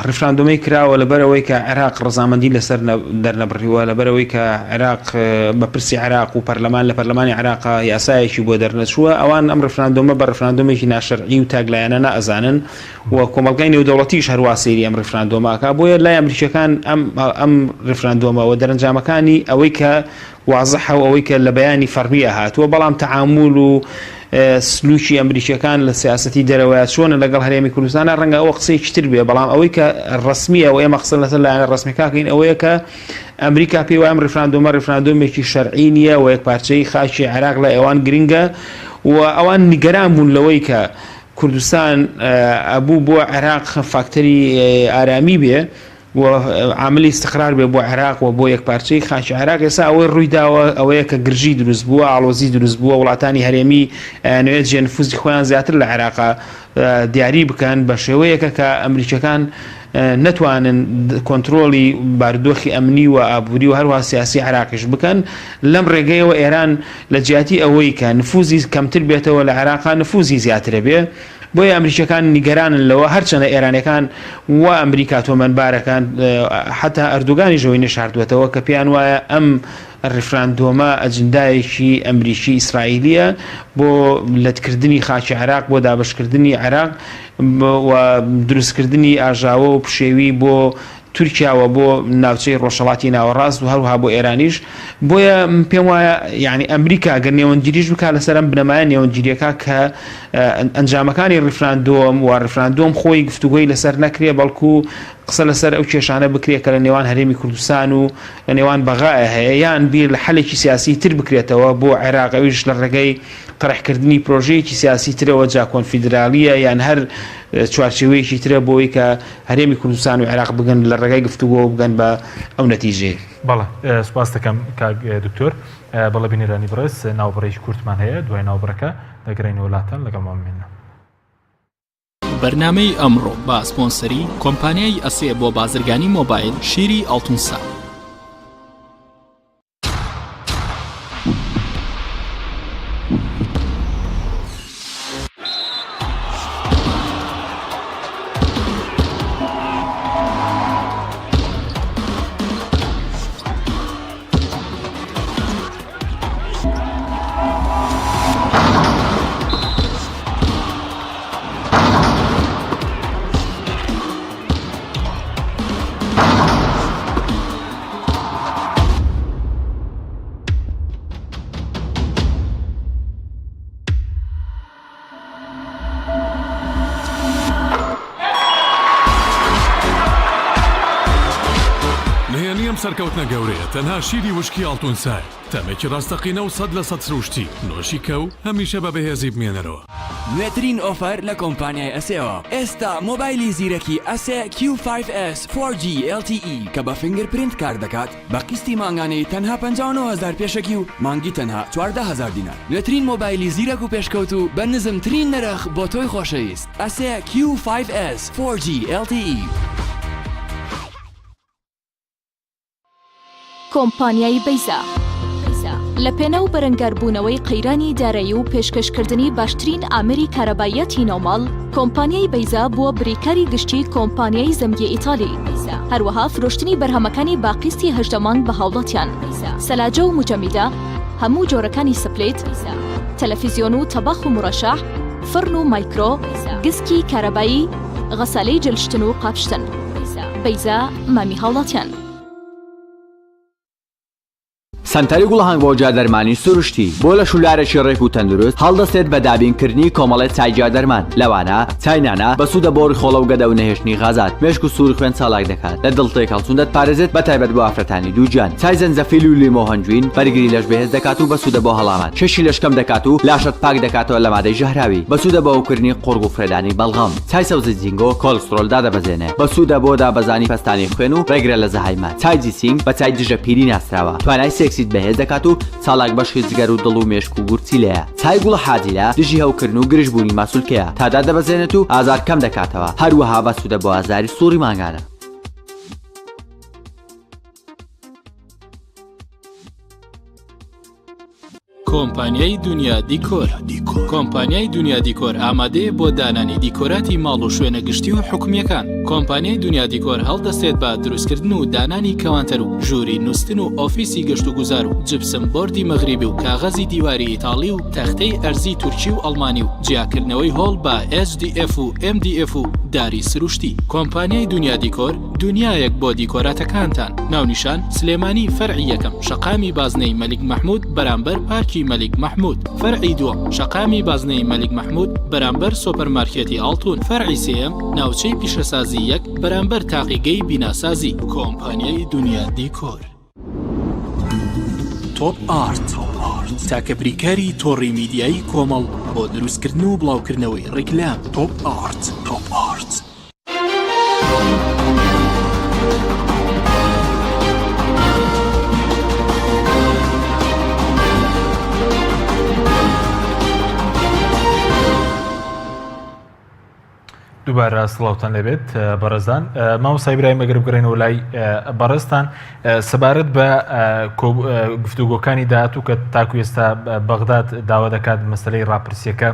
ڕفراندۆمەی کراوە لەبەرەوەی کە عێراق ڕەزامەندی لەسەر دەرنەبڕیوە لەبەرەوەی کە عێراق بەپرسی عێراق و پەرلەمان لە پەرلەمانی عێراقا یاسایەکی بۆ دەرنەچووە ئەوان ئەم ڕفراندۆمە بە ڕفراندۆمێکی ناشەرعی و تاگلایەنە نائەزانن و کۆمەڵگەی نێودەوڵەتیش هەروە سەیری ئەم ڕفراندۆمەکە بۆیە لای ئەمریکەکان ئەم ڕفراندۆمە و دەرەنجامەکانی ئەوەی کە وازەحە و ئەوەی کە لە بەیانی فەرمیە هاتووە بەڵام تەعامول و سلوکی ئەمریکەکان لە سیاسەتی دەرەوەیە چۆنە لەگەڵ هەرێمی کوردستانە ڕەنگە ئەوە قسەیەکی تر بێ بەڵام ئەوەی کە ڕسمیە و ئێمە قسە لەسەر لایەنە ڕسمیەکەین ئەوەیە کە ئەمریکا پێی وایە ئەم ڕفراندۆمێکی شەرعی نییە و یەک پارچەی خاکی عێراق لە ئێوان گرنگە و ئەوان نیگەران بوون لەوەی کە کوردستان ئەبوو بۆ عێراق فاکتەری ئارامی بێ و عاملی استقرار بێ بۆ عێراق و بۆ یەک پارچەی خاکی عێراق ئێستا ئەوەی ڕوویداوە ئەوەیە کە گرژی دروست بووە ئاڵۆزی دروست بووە وڵاتانی هەرێمی نوێت جێ نفوزی خۆیان زیاتر لە عێراقا دیاری بکەن بە شێوەیەکە کە ئەمریکەکان نەتوانن کۆنتترۆلی بارودۆخی ئەمنی و ئابووری و هەروە سیاسی عێراقیش بکەن لەم ڕێگەیەوە ئێران لە جیاتی ئەوەی کە نفوزی کەمتر بێتەوە لە عێراقا نفوزی زیاترە بێ بۆیە ئەمریکەکان نیگەرانن لەوە هەرچەندە ئێرانەکان و ئەمریکا تۆمەنبارەکان حتا ئەردوگانی ژەوەی نەشاردوێتەوە کە پێیان وایە ئەم ڕیفراندۆمە ئەجندایەکی ئەمریکی ئیسرائیلیە بۆ لەتکردنی خاکی عێراق بۆ دابشکردنی عێراق و دروستکردنی ئاژاوە و پشێوی بۆ تورکیاوە بۆ ناوچەی ڕۆژهەڵاتی ناوەڕاست و هەروها بۆ ئێرانیش بۆیە پێم وایە یعنی ئەمریکا گەر نێوەنگیریش بکات لەسەر ئەم بنەمایە نێوەنگیریەکە کە ئەنجامەکانی ڕیفراندۆم و ڕیفراندۆم خۆی گفتوگۆی لەسەر نەکرێ بەڵکو قسە لەسەر ئەو کێشانە بکرێت کە لە نێوان هەرێمی کوردستان و لە نێوان بەغایە هەیە یان بیر لە حەلێکی سیاسی تر بکرێتەوە بۆ عێراق ئەویش لە ڕێگەی طرحکردنی پرۆژەیەکی سیاسی ترەوە جا کۆنفیدرالیە یان هەر چوارچێوەیەکی ترە بۆی کە هەرێمی کوردستان و عێراق بگەن لە ڕێگای گفتوگۆ بگەن بە ئەو نەتیجێ. بەڵێ سوپاس دەکەم کاک دکتۆر. بەڵێ بینێرانی بەڕێز ناوبڕێکی کورتمان هەیە دوای ناوبڕەکە دەگەڕێنەوە وڵاتان لەگەڵمانمێنە. بەرنامەی ئەمڕۆ بە سپۆنسەری کۆمپانیای ئەسێ بۆ بازرگانی مۆبایل شیری ئەڵتونسا. سەرکەوتنە گەورەیە تەنها شیری وشکی ئەڵتونسای تەمێکی ڕاستەقینە و 100% سروشتی نۆشی کەو هەمیشە بە بەهێزی بمێنەرەوە. نوێترین ئۆفەر لە کۆمپانیای ئەسێەوە ئێستا مۆبایلی زیرەکی ئەسێ Q5S 4G LTE کە بە فینگرپرینت کار دەکات بە قستی مانگانەی تەنها 59,000 پێشەکی و مانگی تەنها 14,000 دینار. نوێترین مۆبایلی زیرەک و پێشکەوت و بە نزمترین نرخ بۆ تۆی خۆشەویست ئەسێ Q5S 4G LTE. کۆمپانیای بەیزا لە پێنە و بەرەنگاربوونەوەی قەیرانی دارایی و پێشکەشکردنی باشترین ئامێری کارەبایەتی نۆماڵ کۆمپانیای بەیزا بووە بریکاری گشتی کۆمپانیای زەمگی ئیتالی هەروەها فرۆشتنی بەرهەمەکانی باقیستی هەژدەمانگ بە هاوڵاتیان سەلاجە و مجەمیدە هەموو جۆرەکانی سپلێت تەلەڤیزیۆن و تەباخ و مڕەشەح فرن و مایکرۆ گسکی کارەبایی غەسالەی جلشتن و قاپشتن بەیزا مامی هاوڵاتیان. سنتەری گوڵهەنگ بۆ جادەرمانی سروشتی بۆ لە شولارێکی ڕێک و تەندروست هەڵدەستێت بە دابینکردنی کۆمەڵێت چای جادەرمان لەوانە چاینانە بەسوودە بۆ ڕیخۆڵە و گەدە و نەهێشتنی غازات مێشک و سووری خوێن چالاک دەکات لە دڵتێک هەڵچوون دەتپارێزێت بە تایبەت بۆ ئافرەتانی دووجان چای زەنجەفیل و لیمۆ هەنجوین بەرگری لەش بەهێز دەکات و بەسوودە بۆ هەڵامان شەشی لەشکەم دەکات و لاشت پاک دەکاتەوە لە مادەی ژەهراوی بەسوودە بۆ ئەوکردنی قورگ و فرێدانی بەڵغەم چای سەوزە جینگۆ کۆلسترۆل دادەبەزێنێ بەسوودە بۆ دابەزانی پەستانی خوێن و ڕێگرە لە زەهایمان چای جیسینگ بە چای دژە پیری ناسراوە توانای سێکسیت بەهێز دەکات و چالاک بەشی جگەر و دڵ و مێشک و گورچی لەیە چای گوڵە حاجیلە دژی هەوکردن و گرژبوونی ماسوولکەیە تادا دەبەزێنێت و ئازار کەم دەکاتەوە هەروەها بەسوودە بۆ ئازاری سووری ماگانە. کۆمپانیای دنیا دیکۆر کۆمپانیای دنیا دیکۆر ئامادەیە بۆ دانانی دیکۆراتی ماڵ و شوێنە گشتی و حکومیەکان. کۆمپانیای دنیا دیکۆر هەڵدەستێت بە دروستکردن و دانانی کەوانتەر و ژووری نووسن و ئۆفیسی گەشت و گوزار و جبسم بۆردی مەغریبی و کاغەزی دیواری ئیتاڵی و تەختەی ئەرزی تورکی و ئەڵمانی و جیاکردنەوەی هۆڵ بە HDF و MDF و داری سروشتی. کۆمپانیای دنیا دیکۆر دنیایەک بۆ دیکۆراتەکانتان. ناونیشان سلێمانی فەرعی یەکەم شەقامی بازنەی مەلیک مەحموود بەرامبەر پارکی مەلیک مەحموود. فەرعی دووەم شەقامی بازنەی مەلیک مەحموود بەرامبەر سۆپەرمارکێتی ئاڵتون. فەرعی سێیەم ناوچەی پیشەسازی یەک بەرامبەر تاقیگەی بیناسازی. کۆمپانیای دنیا دیکۆر. تۆپ ئارت تاکە بریکاری تۆڕی میدیایی کۆمەڵ بۆ دروستکردن و بڵاوکردنەوەی ڕیکلام. تۆپ ئارت. دووبارە سڵاوتان لەبێت بەڕێزان مامۆستا ئیبراهیم ئەگەر بگەڕێنەوە لای بەڕێزتان سەبارەت بە گفتوگۆکانی داهاتوو کە تاکو ئێستا بەغداد داوا دەکات مەسەلەی ڕاپرسیەکە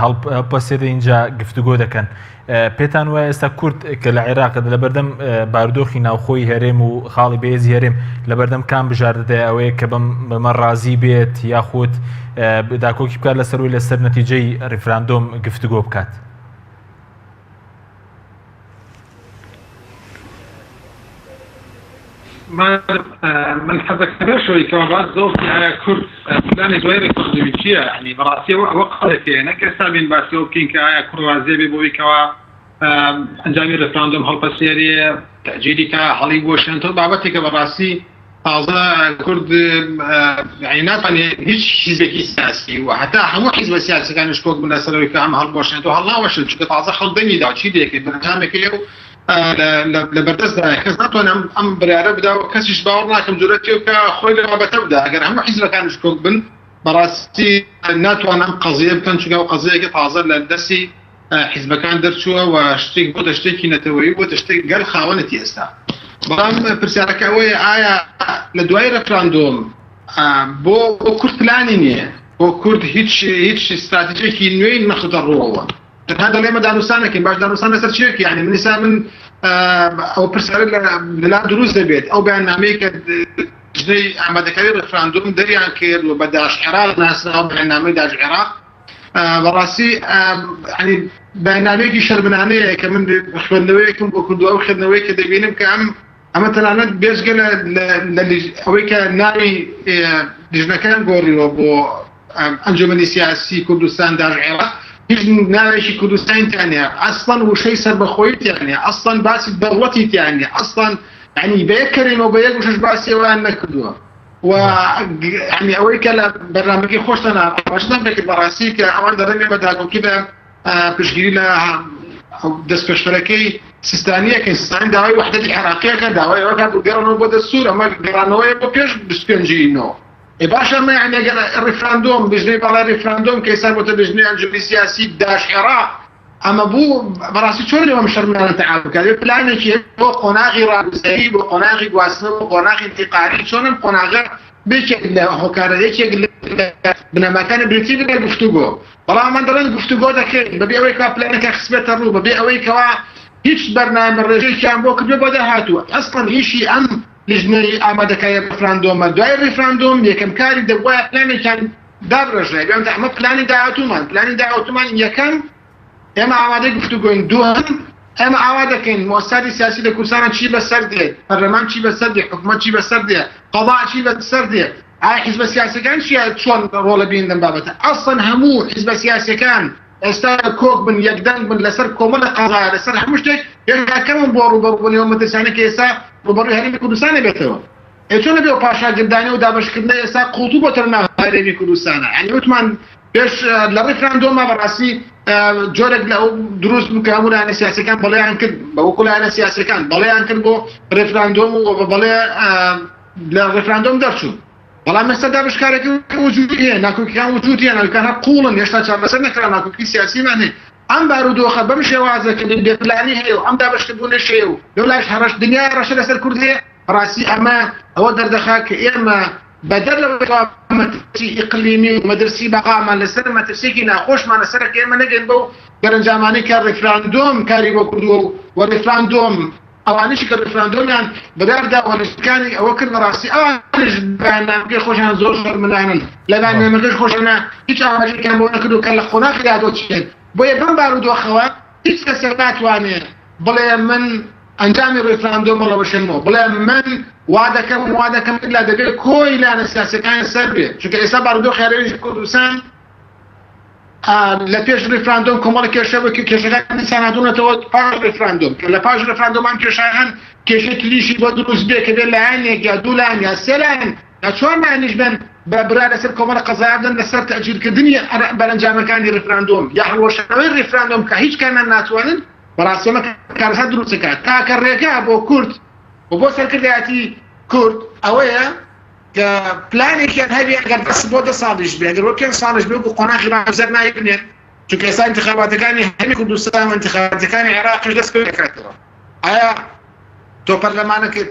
هەڵپەسێت اینجا گفتوگۆ دەکەن. پێتان وایە ئێستا کورد کە لە عێراق لە بەردەم بارودۆخی ناوخۆی هەرێم و خاڵی بەهێزی هەرێم لە بەردەم کام بژاردەدای ئەوەیە کە بەمە ڕازی بێت یاخود داکۆکی بکات لەسەرەوەی لەسەر نەتیجەی ڕیفراندۆم گفتوگۆ بکات؟ من حەزەکە بێشەوەی کەوا باز زۆرتی هەیە کورد پلانی دوای کردوی چییە؟ ینی بەڕاستی ئەوە قەڵێکەیە نەک ئێستا بین باسیەوە بکەین کە ئایا کوڕ وازێ بێ بۆی کەوا ئەنجامی ڕێفراندۆم هەڵپەسێریە تەعجیلی کە هەڵی بۆشێن تۆ بابەتێکە بەڕاستی تازە کورد یعنی ناتوانێت هیچ حیزبێکی سیاسی و هەتا هەموو حیزبە سیاسیەکانیش کۆک بن لەسەرەوەی کە ئەم هەڵبۆشێن تۆ هەڵناوەشن چونکە تازە خەڵک دەنگیدا چی دەکەیت بەرنامێکەیە و لە بەردەستدا کەس ناتوانێت ئەم بڕیارە بدا و کەسیش باوەڕ ناکەم جورەتی و کە خۆی لە بابەتە بدا ئەگەر هەموو حیزبەکانیش کۆک بن بەڕاستی ناتوانم قەزیە بکەن چونکە ئەو قەزەیەکی تازە لە دەستی حیزبەکان دەرچووە و شتێک بۆ شتێکی نەتەوەیی بۆ شتێک گەل خاوەنەتی ئێستا. بەڵام پرسیارەکە ئەوەیە ئایا لە دوای ڕێفراندۆم بۆ کورد پلانی نییە، بۆ کورد هیچ استراتیژیەکی نوێی نەخدە ڕۆەوە. تەنها دەڵێمە دانوستانەکەین، باش دانوستان لەسەر چیەکی؟ یعنی منیسا من ئەو پرسیارە لەلا دروست دەبێت ئەو بەیاننامەیە کە ژنەی ئامادەکاری ڕێفراندۆم دەریان کرد و بە داعش عێراق ناسراوە بەیاننامەی داعش عێراق بەڕاستی ینی بەیاننامەیەکی شەرمنانەیە کە من خوێندنەوەیەکم بۆ کردووە و خوێندنەوەی کە دەبینم کە ئەمە تەنانەت بێژگە لە ئەوەی کە ناوی لیژنەکان گۆڕیوە بۆ ئەنجومەنی سیاسی کوردستان داعش عێراق هیچ ناوێکی کوردستانیانە ئەسڵەن وشەی سەربەخۆییانە ئەسڵەن باسی دەوڵەتیانە ئەسڵەن ینی بە یەک کەرێمەوە بە یەک وشەش باسی ئەویان نەکردووە و ینی ئەوەی کە لە بەرنامەکەی خۆشتەنا باشدان بێت بەڕاستی کە ئەوان دەڕێنێ بە داگۆکی لە پشتگیری لە دەستپێشەرەکەی سیستانیەکە سیستانی داوای وحدەتی عێراقیەکە داوای ئەوە کات گەڕانەوە بۆ دەستور ئەمە گەڕانەوەی بۆ پێش 25 باشە ئەمە یعنی ئەگەر ڕێفراندۆم بژنەی باڵای ڕێفراندۆم کە ئێستا بۆتە بژنەی ئەنجومەنی سیاسی داعش عێراق ئەمە بوو بەڕاستی چۆن لێوەم شەرمنانە تەعامل بکات پلانێکی بۆ قۆناغی ڕاگوزەری بۆ قۆناغی گواستنەوە بۆ قۆناغی انتقالی چۆنم قۆناغە بێکێک لە هۆکارەیەکێک بنەماکانی برێتی بێ گفتوگۆ بەڵام من دەڵێن گفتوگۆ دەکەین بەبێ ئەوەی کا پلانەکە خسبێتە ڕوو بەبێ ئەوەی کەوا هیچ بەرنامە ڕێژەیەکیان بۆ کردووە بۆ داهاتووە ئەسڵەن هیچی ئەم لیژنەی ئامادەکاری ڕێفراندۆمە دوای ڕێفراندۆم یەکەم کاری دەبوایە پلانێکیان دابڕێژێ بێن ئەمە پلانی داهاتوومان یەکەم ئێمە ئامادەی گفتوگۆین دووەم ئێمە ئاوا دەکەین مؤسساتی سیاسی لە کوردستان چی بەسەر دێت پەرلەمان چی بەسەر دێت حکومەت چی بەسەر دێت قەضا چی بەسەر دێت ئایا حیزبە سیاسیەکان چۆن ڕۆڵە بینن بابەتە ئەسڵەن هەموو حیزبە سیاسیەکان ئێستا کۆک بن یەکدەنگ بن لەسەر کۆمەڵە قەضا لەسەر هەموو شتێک یەکەکەمم بۆ ڕوبەڕووبوونەوە مەترسیانەکە ئێستا ڕوبەڕووی هەرێمی کوردستانە بێتەوە چۆن لەبێ و پاشاگردانی و دابەشکردنە ئێستا قوڵتوو بۆتە ناو هەرێمی کوردستانە ینی وتمان پێش لە ڕێفراندۆمە بەڕاستی جۆرێک لە ئەو دروست بکە هەموو لایەنە سیاسیەکان بەڵێیان کرد بە وەکو لایەنە سیاسیەکان بەڵێیان کرد بۆ ڕێفراندۆم و بەڵێ لە ڕێفراندۆم دەرچوون بەڵام ئێستا دابشکارێکی وجودی هەیە ناکۆکیەکان وجود هەیە ناکۆکیەکان قوڵن هێشتا چارەسەر نەکرا ناکۆکی سیاسیمان هەیە ئەم بارودۆخە بەم شێوازەکە بێپلانی هەیە و ئەم دابشکردبوونەش هەیە و لەولایش هەڕەش دنیای ڕەشە لەسەر کورد هەیە ڕاستی ئەمە ئەوە دەردەخات کە ئێمە بەدەر لەوەی مەترسی ئیقلیمی و مەدرسی بەقامان لەسەر مەترسێکی ناخۆشمان لەسەرەکە ئێمە نەگەن بەو گەرەنجامانەی کە ڕێفراندۆم کاری بۆ کردووە و ڕێفراندۆم ئەوانشی کە ڕێفراندۆمیان بەداردا وەرزەکانی ئەوە کرد بەڕاستی ئەوانش بەیاننامەکەی خۆشیان زۆر شەرمنانن لە بەیاننامەکەش خۆشانە هیچ ئاماژەیەکیان بۆ نەکردو کە لە خۆناغی دادۆچێت بۆیە بەم بارودۆخەوە هیچ کەسێک ناتوانێت بڵێ من ئەنجامی ڕێفراندۆم ڕەوەشێنمەوە بڵێ من وا دەکەم لا دەبێت کۆی لایەنە سیاسیەکان سەر بێت چونکە ئێستا بارودۆخی هەرێمی کوردستان لە پێش ڕێفراندۆم کۆمەڵی کێشەکان سانادونەتەوە پاش ڕێفراندۆم کە لە پاش ڕێفراندۆمان کێشایان کێشەی کلیشی بۆ دروست بێت کە بێت لایەنێک یا دوو لایەن یا سێ لایەن یا چوار لایەنیش بن بە برا لەسەر کۆمەڵە قەزایە بدەن لەسەر تەئجیلکردنی بەرەنجامەکانی ڕێفراندۆم یا هەڵوەشەکردنەوەی ڕێفراندۆم کە هیچ کامیان ناتوانن بەڕاستی ئەمە کارەسات دروست دەکات تاکە ڕێگا بۆ کورد و بۆ سەرکردایەتی کورد ئەوەیە کە پلانێکیان هەبێ ئەگەر دەست بۆ 10 ساڵیش بێ ئەگەر بۆ 5 ساڵیش بێ بۆ قۆناغی ڕامزەر نایی بنێت چونکە ئێستا انتخاباتەکانی هەرێمی کوردستان و انتخاباتەکانی عێراقیش دەست پێ دەکاتەوە ئایا تۆ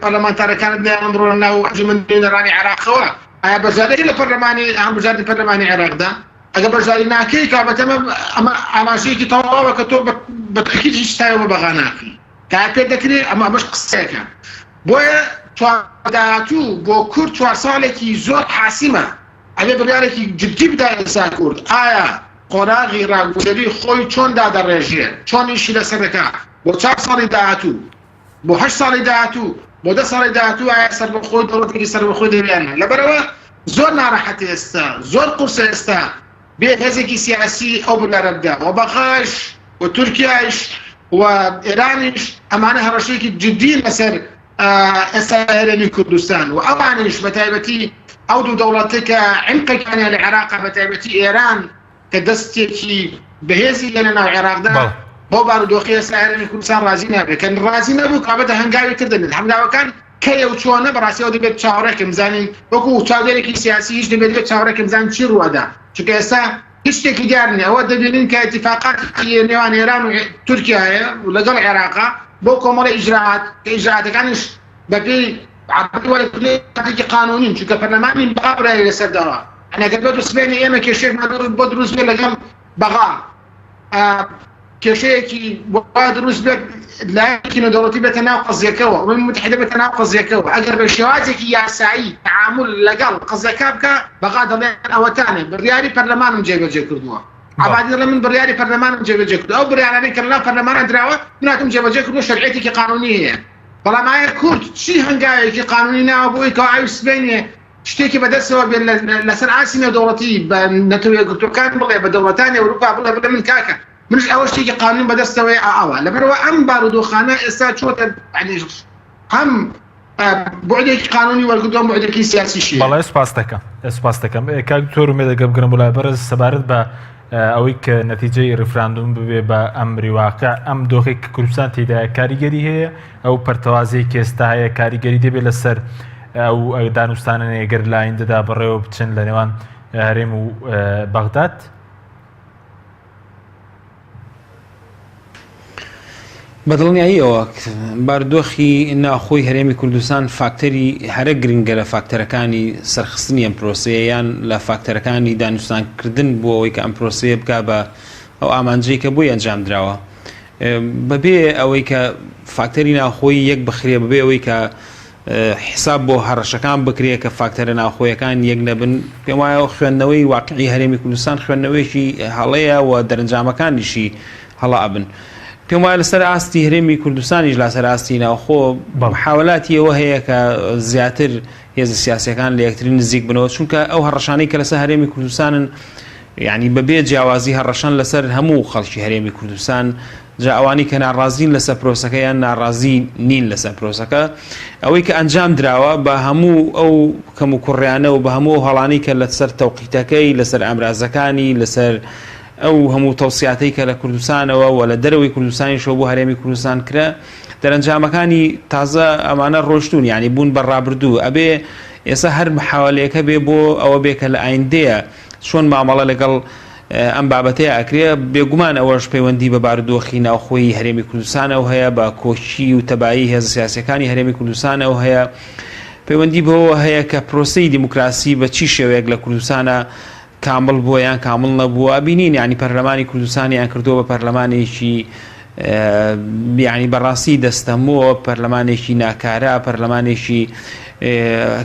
پەرلەمانتارەکانت لێیان بڕۆنە ناو ئەنجومەنی نوێنەرانی عێراقەوە ئایا بەزادەی لە پەرلەمانی هەمبژاردی پەرلەمانی عێراقدا ئەگە بەشداری ناکەی کابەتەمە ئەمە ئاماژەیەکی تەواوە کە تۆ بەتەکید هیچ تایەوە بەغا ناکەی تا پێ دەکرێت ئەمە بەش قسەیەکە بۆیە داهاتوو بۆ کورد 4 ساڵێکی زۆر حاسیمە ئەبێ بڕیارێکی جدی بدات لەسەر کورد ئایا قۆراغی ڕاگوزەری خۆی چۆن دادەڕێژێت چۆنیشی لەسەر دەکات بۆ 4 ساڵی داهاتوو بۆ 8 ساڵی داهاتوو بۆ 10 ساڵی داهاتوو ئایا سەربەخۆی دەوڵەتێکی سەربەخۆی دەبێنە لەبەرەوە زۆر ناڕەحەتی ئێستا زۆر قورسە ئێستا بێ هێزێکی سیاسی ئەو بڕیارە بدات و بەخاش و تورکیایش و ئێرانیش ئەمانە هەڕەشەیەکی جدی لەسەر ئێستا هەرێمی کوردستان و ئەوانیش بە تایبەتی ئەو دوو دەوڵەتە کە عمقێکیان لە عێراق بە تایبەتی ئێران کە دەستێکی بەهێزی لە ناو عێراقدا بۆ بارودۆخی ئێستا هەرێمی کوردستان ڕازی نابێت کە ڕازی نەبوو کابەتە هەنگاوی کردن هەنگاوەکان کەیە و چۆنە بەڕاستیەوە دەبێت چاوەڕێکم بزانین وەکو چاودێرێکی سیاسی هیچ دەبێت چاوەڕێکم بزانین چی ڕوەدا چونکە ئێستا هیچ شتێکی دیار نییە ئەوە دەبینین کە اتفاقاتی نێوان ئێران و تورکیایە و لەگەڵ عێراقا بۆ کۆمەڵی ئیجراعات کە ئیجراعاتەکانیش بەپێی عبدوڵێکی قانونین چونکە پەرلەمانی بەغا بڕای لەسەرداوە ئەگەر بێت سبێنی ئێمە کێشەیەکمان بۆ دروست بێت لەگەڵ بەغا کێشەیەکی بۆ دروست بێت لایەکی نەدەوڵەتی بێتە ناو قەزیەکەوە ئەمم متحیدە بێتە ناو قەزیەکەوە ئەگەر بە شێوازێکی یاسایی تعامل لەگەڵ قەزەکە بکە بەغا دەڵێن ئەوەتانێ بڕیاری پەرلەمانم جێبەجێ کردووە عبادی دەڵێ من بڕیاری پەرلەمانم جێبەجێ کردووە ئەو بڕیارانەی کە لەناو پەرلەمانە دراوە مناتم جێبەجێ کردووە شەرعیەتێکی قانونی هەیە بەڵام ئایا کورد چی هەنگاوێکی قانونی ناوە بۆی کە ئاوی سبەینێ شتێکی بەدەستەوە بێت لەسەر ئاسی نەدەوڵەتی بە نەتەوەیەکگرتوەکان بڵێ بە دەوڵەتانی ئەوروپا بڵێ من کاکە منش ئەوە شتێکی قانون بەدەستەوەی ئاوە لەبەرەوە ئەم بارودۆخانە ئێستا چۆتە هەم بۆعدێکی قانونی وەرگرتووە بۆعدێکی سیاسیشی بەڵێ سپاس دەکەم کاک تۆر ومێدەگە بگرم بۆ لای بەرز سەبارەت بە ئەوەی کە نەتیجەی ڕیفراندوم ببێ بە ئەمری واقع ئەم دۆخی کە کوردستان تێدایە کاریگەری هەیە ئەو پەرتەوازەی کە ئێستا هەیە کاریگەری دەبێت لەسەر ئەو دانوستانە ئەگەر لایندەدا بەڕێوە بچن لە نێوان هەرێم و بەغداد بەدڵنیاییەوە بارودۆخی ناوخۆی هەرێمی کوردستان فاکتەری هەرە گرنگە لە فاکتەرەکانی سەرخستنی ئەم پرۆسەیە یان لە فاکتەرەکانی دانوستانکردن بۆ ئەوەی کە ئەم پرۆسەیە بکا بە ئەو ئامانجەی کە بۆی ئەنجام درراوە بەبێ ئەوەی کە فاکتەری ناوخۆی یەک بخرێ بەبێ ئەوەی کە حساب بۆ هەڕەشەکان بکرێ کە فاکتەرە ناوخۆیەکان یەک نەبن پێم وایە خوێندنەوەی واقعی هەرێمی کوردستان خوێندنەوەیکی هەڵەیە و دەرەنجامەکانیشی هەڵا ئەبن پێم وایە لەسەر ئاستی هەرێمی کوردستانیش لەسەر ئاستی ناوخۆ محاولاتی ئەوە هەیە کە زیاتر هێزە سیاسیەکان لە یەکتری نزیک بنەوە چونکە ئەو هەڕەشانەی کە لەسەر هەرێمی کوردستانن یعنی بەبێ جیاوازی هەڕەشان لەسەر هەموو خەڵکی هەرێمی کوردستان جا ئەوانی کە ناڕازین لەسەر پرۆسەکە یان ناڕازی نین لەسەر پرۆسەکە ئەوەی کە ئەنجام دراوە بە هەموو ئەو کەم و کوڕیانە و بە هەموو هەڵانی کە لەسەر تەوقیتەکەی لەسەر ئامرازەکانی لەسەر ئەو هەموو تەوسیاتەی کە لە کوردستانەوە و لە دەرەوەی کوردستانی شۆ بۆ هەرێمی کوردستان کرا دەرەنجامەکانی تازە ئەمانە ڕۆشتون یعنی بوون بەڕابردوو ئەبێ ئێستا هەر محاولەیەکە بێ بۆ ئەوە بێ کە لە ئایندەیە چۆن مامەڵە لەگەڵ ئەم بابەتەیە ئەکرێ بێگومان ئەوەش پەیوەندی بە بارودۆخی ناوخۆی هەرێمی کوردستانەوە هەیە بە کۆچی و تەبایی هێزە سیاسیەکانی هەرێمی کوردستانەوە هەیە پەیوەندی بەوە هەیە کە پرۆسەی دیموکراسی بە چی شێوەیەک لە کوردستانە کامل بووە یان کامل نەبووە بینین ینی پەرلەمانی کوردستانیان کردووە بە پەرلەمانێکی یعنی بەڕاستی دەستەمەوە پەرلەمانێکی ناکارە پەرلەمانێکی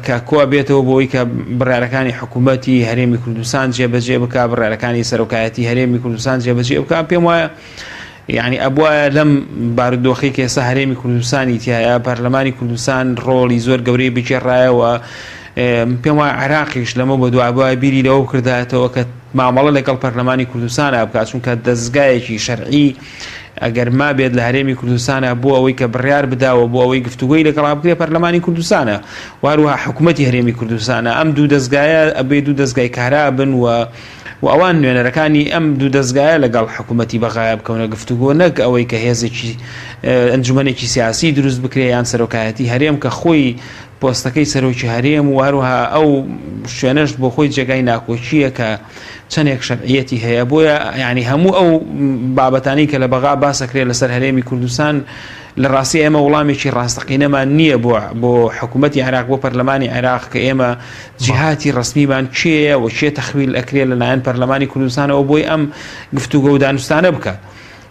کە کۆ بێتەوە بۆی کە بڕارەکانی حکوومەتی هەرێمی کوردستان جێبەجێ بک بڕارەکانی سەرۆکایەتی هەرێمی کوردستان جێبەجێ بک پێم وایە یعنی ئەبواە لەم بارودۆخی کە ئێستا هەرێمی کوردستانی تایە پەرلەمانی کوردستان ڕۆڵی زۆر گەورەی بچێڕایەوە پێم وایە عێراقیش لەمە بە دوابای بیری لەوە کردایەتەوە کە مامەڵە لەگەڵ پەرلەمانی کوردستانە بکات چونکە دەستگایەکی شەرعی ئەگەر ما بێت لە هەرێمی کوردستانە بۆ ئەوەی کە بڕیار بداوە بۆ ئەوەی گفتوگوی لەگەڵ بکرێ پەرلەمانی کوردستانە واروها حکوومەتی هەرێمی کوردستانە ئەم دوو دەستگایە ئەبێ دوو دەستگای کارا بن و ئەوان نوێنەرەکانی ئەم دوو دەستگایە لەگەڵ حکوومەتی بەغایە بکەونە گفتوگۆ نەک ئەوەی کە هێزێکی ئەنجومەنێکی سیاسی دروست بکرێ یان سەرۆکایەتی هەرێم کە خۆی پۆستەکەی سەرۆکی هەرێم و هەروها ئەو شوێنەش بۆ خۆی جێگای ناکۆچیە کە چەندێک شەرعیەتی هەیە بۆیە یعنی هەموو ئەو بابەتانی کە لە بەغا باسەکرێت لەسەر هەرێمی کوردستان لە ڕاستی ئێمە وەڵامێکی ڕاستەقینەمان نییە بۆ حکوومەتی عێراق بۆ پەرلەمانی عێراق کە ئێمە جیهاتی ڕسمیمان کێیە و چێ تەخویل ئەکرێت لەلایەن پەرلەمانی کوردستانەوە بۆی ئەم گفتوگە و دانوستانە بکە.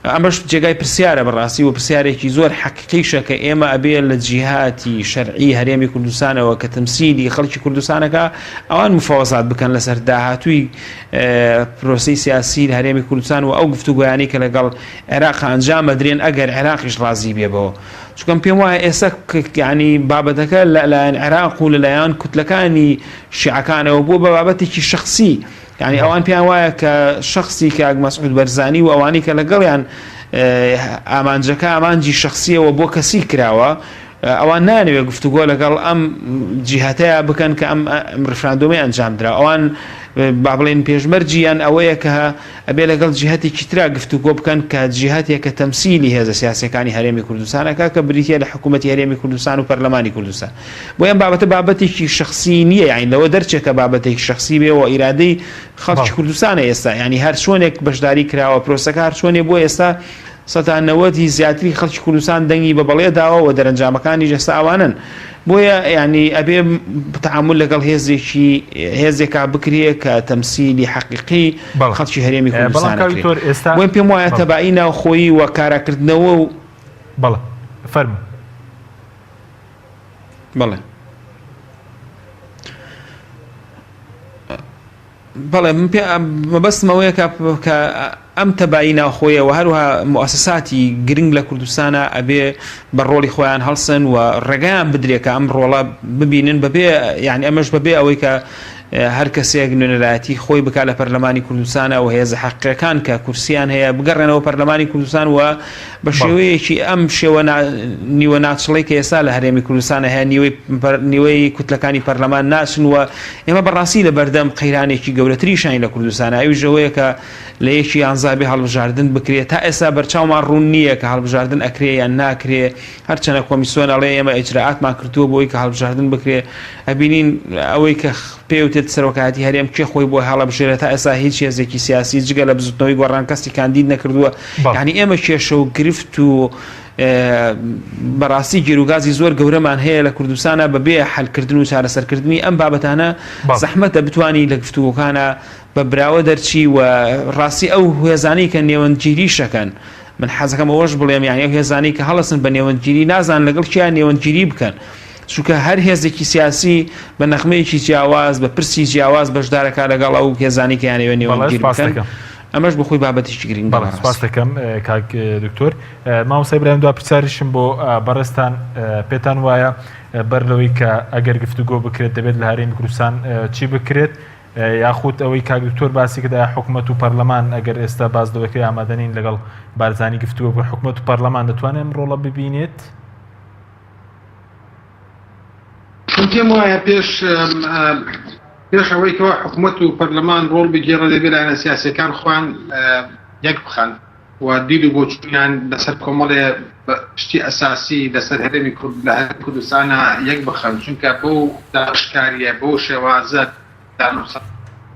ئەمەش جێگای پرسیارە بەڕاستی و پرسیارێکی زۆر حەقیقیشە کە ئێمە ئەبێ لە جیهاتی شەرعی هەرێمی کوردستانەوە کە تەمسیلی خەڵکی کوردستانەکە ئەوان مفاوەزات بکەن لەسەر داهاتووی پرۆسەی سیاسی لە هەرێمی کوردستان و ئەو گفتوگویانی کە لەگەڵ عێراق ئەنجام ئەدرێن ئەگەر عێراقیش ڕازی بێبەوە. چونکەم پێم وایە ئێستا ینی بابەتەکە لەلایەن عێراق و لەلایەن کوتلەکانی شیعەکانەوە بووە بە بابەتێکی شخصی، يعني ئەوان پیان وایە کە شخصی کە مەسعود بەرزانی و ئەوانی کە لەگەڵیان ئامانجەکە ئامانجی شخصیەوە بۆ کەسی کراوە ئەوان نانەوێت گفتوگۆ لەگەڵ ئەم جیهەتەیە بکەن کە ئەم ڕفراندۆمی ئەنجام درا. ئەوان با بڵێن پێشمەرجیان ئەوەیە کە ئەبێ لەگەڵ جیهەتێکی ترا گفتوگۆ بکەن کە جیهەتێک کە تەمسیلی هێزە سیاسەکانی هەرێمی کوردستانەکە کە بریتە لە حکوومەتی هەرێمی کوردستان و پەرلەمانی کوردستان. بۆ ئەم بابەتە بابەتێکی شخصی نییە، یعنی لەوە دەرچێکە بابەتێکی شخصی بێ و ئیرادەی خەڵکی کوردستانە ئێستا، ینی هەر چۆنێک بەشداری کراوە پرۆسەکە هەر چۆنێ بۆ ئێستا 190 زیاتری خەڵکی کوردستان دەنگی بە بەڵێ داوە و دەرەنجامەکانی جەستا ئەوانن. بۆیە ینی ئەبێ تعامل لەگەڵ هێزێکا بکرێ کە تەمسیلی حەقیقی خەڵکی هەرێمی کوردستان بۆی پێم وایە تەبعی ناوخۆیی و کاراکردنەوە و بەڵێ فەرموو. بەڵێ بەڵێ مەبەستمەوەیە کە ئەم تەبایی ناوخۆیە و هەروها مؤسساتی گرنگ لە کوردستانە ئەبێ بە ڕۆڵی خۆیان هەڵسن و ڕێگەیان بدرێت کە ئەم ڕۆڵە ببینن بەبێ یعنی ئەمەش بەبێ ئەوەی کە هەر کەسێک نوێنەرایەتی خۆی بکات لە پەرلەمانی کوردستانە و هێزە حەقیقەکان کە کورسیان هەیە بگەڕێنەوە پەرلەمانی کوردستان و بە شێوەیەکی ئەم شێوە نیوە ناچڵی کە ئێستا لە هەرێمی کوردستانە هەیە نیوەی کوتلەکانی پەرلەمان ناچن و ئێمە بەڕاستی لە بەردەم قەیرانێکی گەورەتریشانی لە کوردستانە ئەوی ژەوەیە کە لە یەکی یانزابێ هەڵبژاردن بکرێت تا ئێستا بەرچاومان ڕوون نییە کە هەڵبژاردن ئەکرێ یان ناکرێ هەرچەنە کۆمیسیۆنەڵێ ئێمە ئیجراعاتمان کردووە بۆی کە هەڵبژاردن بکرێ ئەبینین ئەوەی کە پێوتێت سەرۆکایەتی هەرێم کێ خۆی بۆ هەڵبژێرێت تا ئێستا هیچ هێزێکی سیاسی جگە لە بزوتنەوەی گۆڕان کەسی کاندید نەکردووە. یعنی ئێمە کێشە و گرفت و بەڕاستی گیرروگازی زۆر گەورەمان هەیە لە کوردستانە بەبێ حەلکردن و چارەسەرکردنی ئەم بابەتانە زەحمەتە بتوانی لە گفتوگۆکانە بە براوە دەرچی و ڕاستی ئەو هێزانی کە نێوەندگیری شەکەن من حەزەکەم ئەوەش بڵێم یانی ئەو هێزانی کە هەڵەسن بە نێوەندگیری نازان لەگەڵ کیان نێوەندگیری بکەن چونکە هەر هێزێکی سیاسی بە نەخمەیەکی جیاواز بە پرسی جیاواز بەشدارەکە لەگەڵ ئەو هێزانی کە یانەوێت نێوەندگیری بکەن. ئەمەش بەخۆی بابەتێکی گرنگ سپاس دەکەم کاک دکتۆر. مامۆستا ئیبراهیم دوا پرسیارشم بۆ بەڕێستان پێتان وایە بەر لەوەی کە ئەگەر گفتوگۆ بکرێت دەبێت لە هەرێمی کوردستان چی بکرێت یاخود ئەوەی کاک دکتۆر باسی کردە حکوومەت و پەرلەمان ئەگەر ئێستا باز دەوەکەی ئامادەنین لەگەڵ بارزانی گفتوگۆ بکە حکوومەت و پەرلەمان دەتوانێت ئەم ڕۆڵە ببینێت؟ پێم وایە پێش ئەوەی کەەوە حکوومەت و پەرلەمان ڕۆڵ بگێڕە دەبێت لایەنە سیاسیەکان خۆیان یەک بخەن و دید و بۆچوونیان لەسەر کۆمەڵێ شتی ئەساسی لەسەر هەرێمی کوردستانە یەک بخەن چونکە بۆ داعشکاریە بۆ شێوازە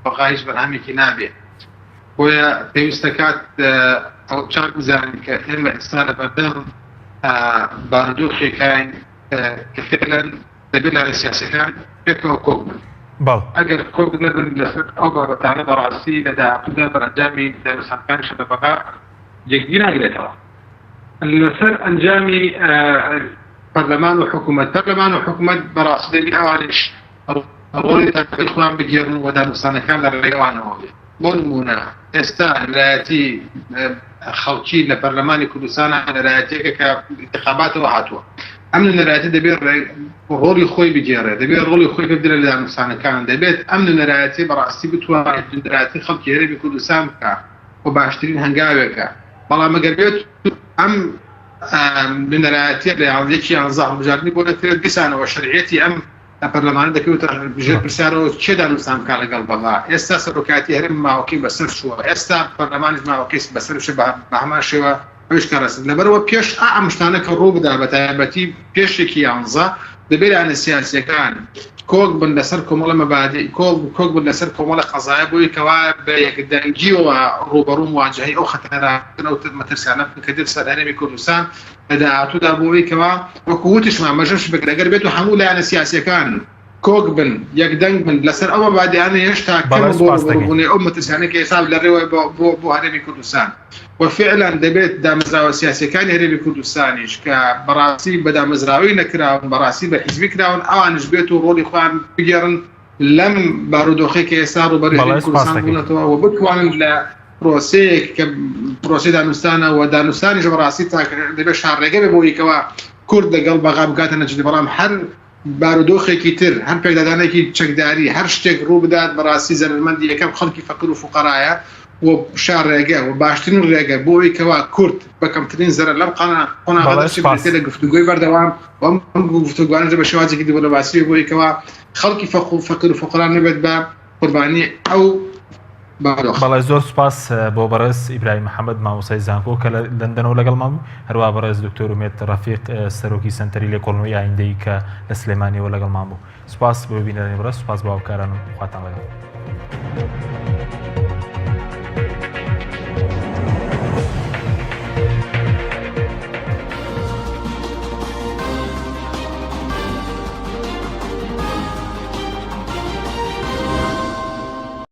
بەغایش بەرهەمێکی نابێت. بۆیە پێویستە کات ئەو چاک بزانین کە ئێمە ئێستا لە بەردەم بارودۆخێکین کە فعلاً دەبێت لایەنە سیاسیەکان پێکەوە کۆک بن. ئەگەر کۆک نەبن لەسەر ئەو بابەتانە بەڕاستی لە داهاتوودا بەرئەنجامی دەرسەکانی شەبەبەغا یەکدی ناگرێتەوە. لەسەر ئەنجامی پەرلەمان و حکوومەت بەڕاستی دەبێت ئەوانش ڕۆڵی تاکەی خۆیان بگێڕن و دانوستانەکان لە ڕێگەوانەوە بێت. بۆ نمونە ئێستا لایەتی خەڵکی لە پەرلەمانی کوردستانە لەلایەتێکە کە انتخاباتەوە هاتووە ئەم نەرایەتە دەبێت ڕۆڵی خۆی بگێڕێت دەبێت ڕۆڵی خۆی بدرێت لە دانوستانەکان دەبێت ئەم نەرایەتی بەڕاستی بتوانێت نەرایەتی خەڵکی هەرێمی کوردستان بکات و باشترین هەنگاوێکە. بەڵام ئەگەر بێت ئەم نەرایەتیە لە یاڵێکی یانزە هەڵبژاردننی بۆ دەکرێت دیسانەوە شەرعیەتی ئەم پەرلەمانە دەکەوێتە ژێر پرسیارەوە چێ دانوستان بکات لەگەڵ بەغا. ئێستا سەرۆکایەتی هەرێم ماوەکەی بەسەر شووە ئێستا پەرلەمانیش ماوەکەی بەسەر شێ بە هەمان شێوە ئەوشکارەسن لەبەرەوە پێش ئەم شتانە کە ڕوو بدا بە تایبەتی پێشێکی یانزە دەبێت لایەنە سیاسیەکان کۆک بن لەسەر کۆمەڵە مەبادی کۆک بن لەسەر کۆمەڵە قەزایە بۆی کەوا بە یەکدەنگیەوە ڕوبەڕوو مواجهەی ئەو خەتەرانە و مەترسیانە کە در سەر هەرێمی کوردستان لە داهاتوودا بۆی کەوا وەکو وتشمان مەژەش بەگەر بێت و هەموو لایەنە سیاسیەکان کۆک بن یەکدەنگ بن لەسەر ئەو مەبادیانە هێشتا کەم بۆ ڕوبەڕووبوونی ئەو مەترسیانە کە ئێستا لە ڕێوە بۆ هەرێمی کوردستان وفعلا دەبێت دامەزراوە سیاسیەکانی هەرێمی کوردستانیش کە بەڕاستی بەدامەزراوی نەکراون بەڕاستی بە حیزبی کراون ئەوانش بێت و ڕۆڵی خۆیان بگێڕن لەم بارودۆخی کە ئێستا ڕوبەڕووی هەرێمی کوردستان بوونەتەوە و بتوانن لە پرۆسەیەک کە پرۆسی دانوستانە و دانوستانیش بەڕاستی دەبێت شارڕێگە بێ بۆ یەکەوە کورد لەگەڵ بەغا بکاتە نەجدی بەڵام هەر بارودۆخێکی تر هەر پێکدادانێکی چەکداری هەر شتێک ڕوو بدات بەڕاستی زەرمەندی یەکەم خەڵکی فەقیر و فوقەرایە و شارڕێگە و باشترین ڕێگە بۆی کەوا کورد بە کەمترین زەرەر لەم قۆناغەدەچێت لە گفتوگۆی بەردەوام گفتوگوانە بە شێوازێکی دیپلۆماسی بۆی کەوا خەڵکی فەقیر و فوقەرا نەبێت بە قوربانی ئەو بەڵێ زۆر سوپاس بۆ بەڕێز ئیبراهیم محەممەد مامۆسای زانکۆ کە لە لەندەنەوە لەگەڵمان بوو هەروە بەڕێز دکتۆر ومێد ڕەفیق سەرۆکی سەنتەری لێکۆڵینەوەی ئایندەی کە لە سلێمانیەوە لەگەڵمان بوو سوپاس بۆ بینەرانی بەڕێز سوپاس بۆ هاوکارانم خواتان لەگەڵ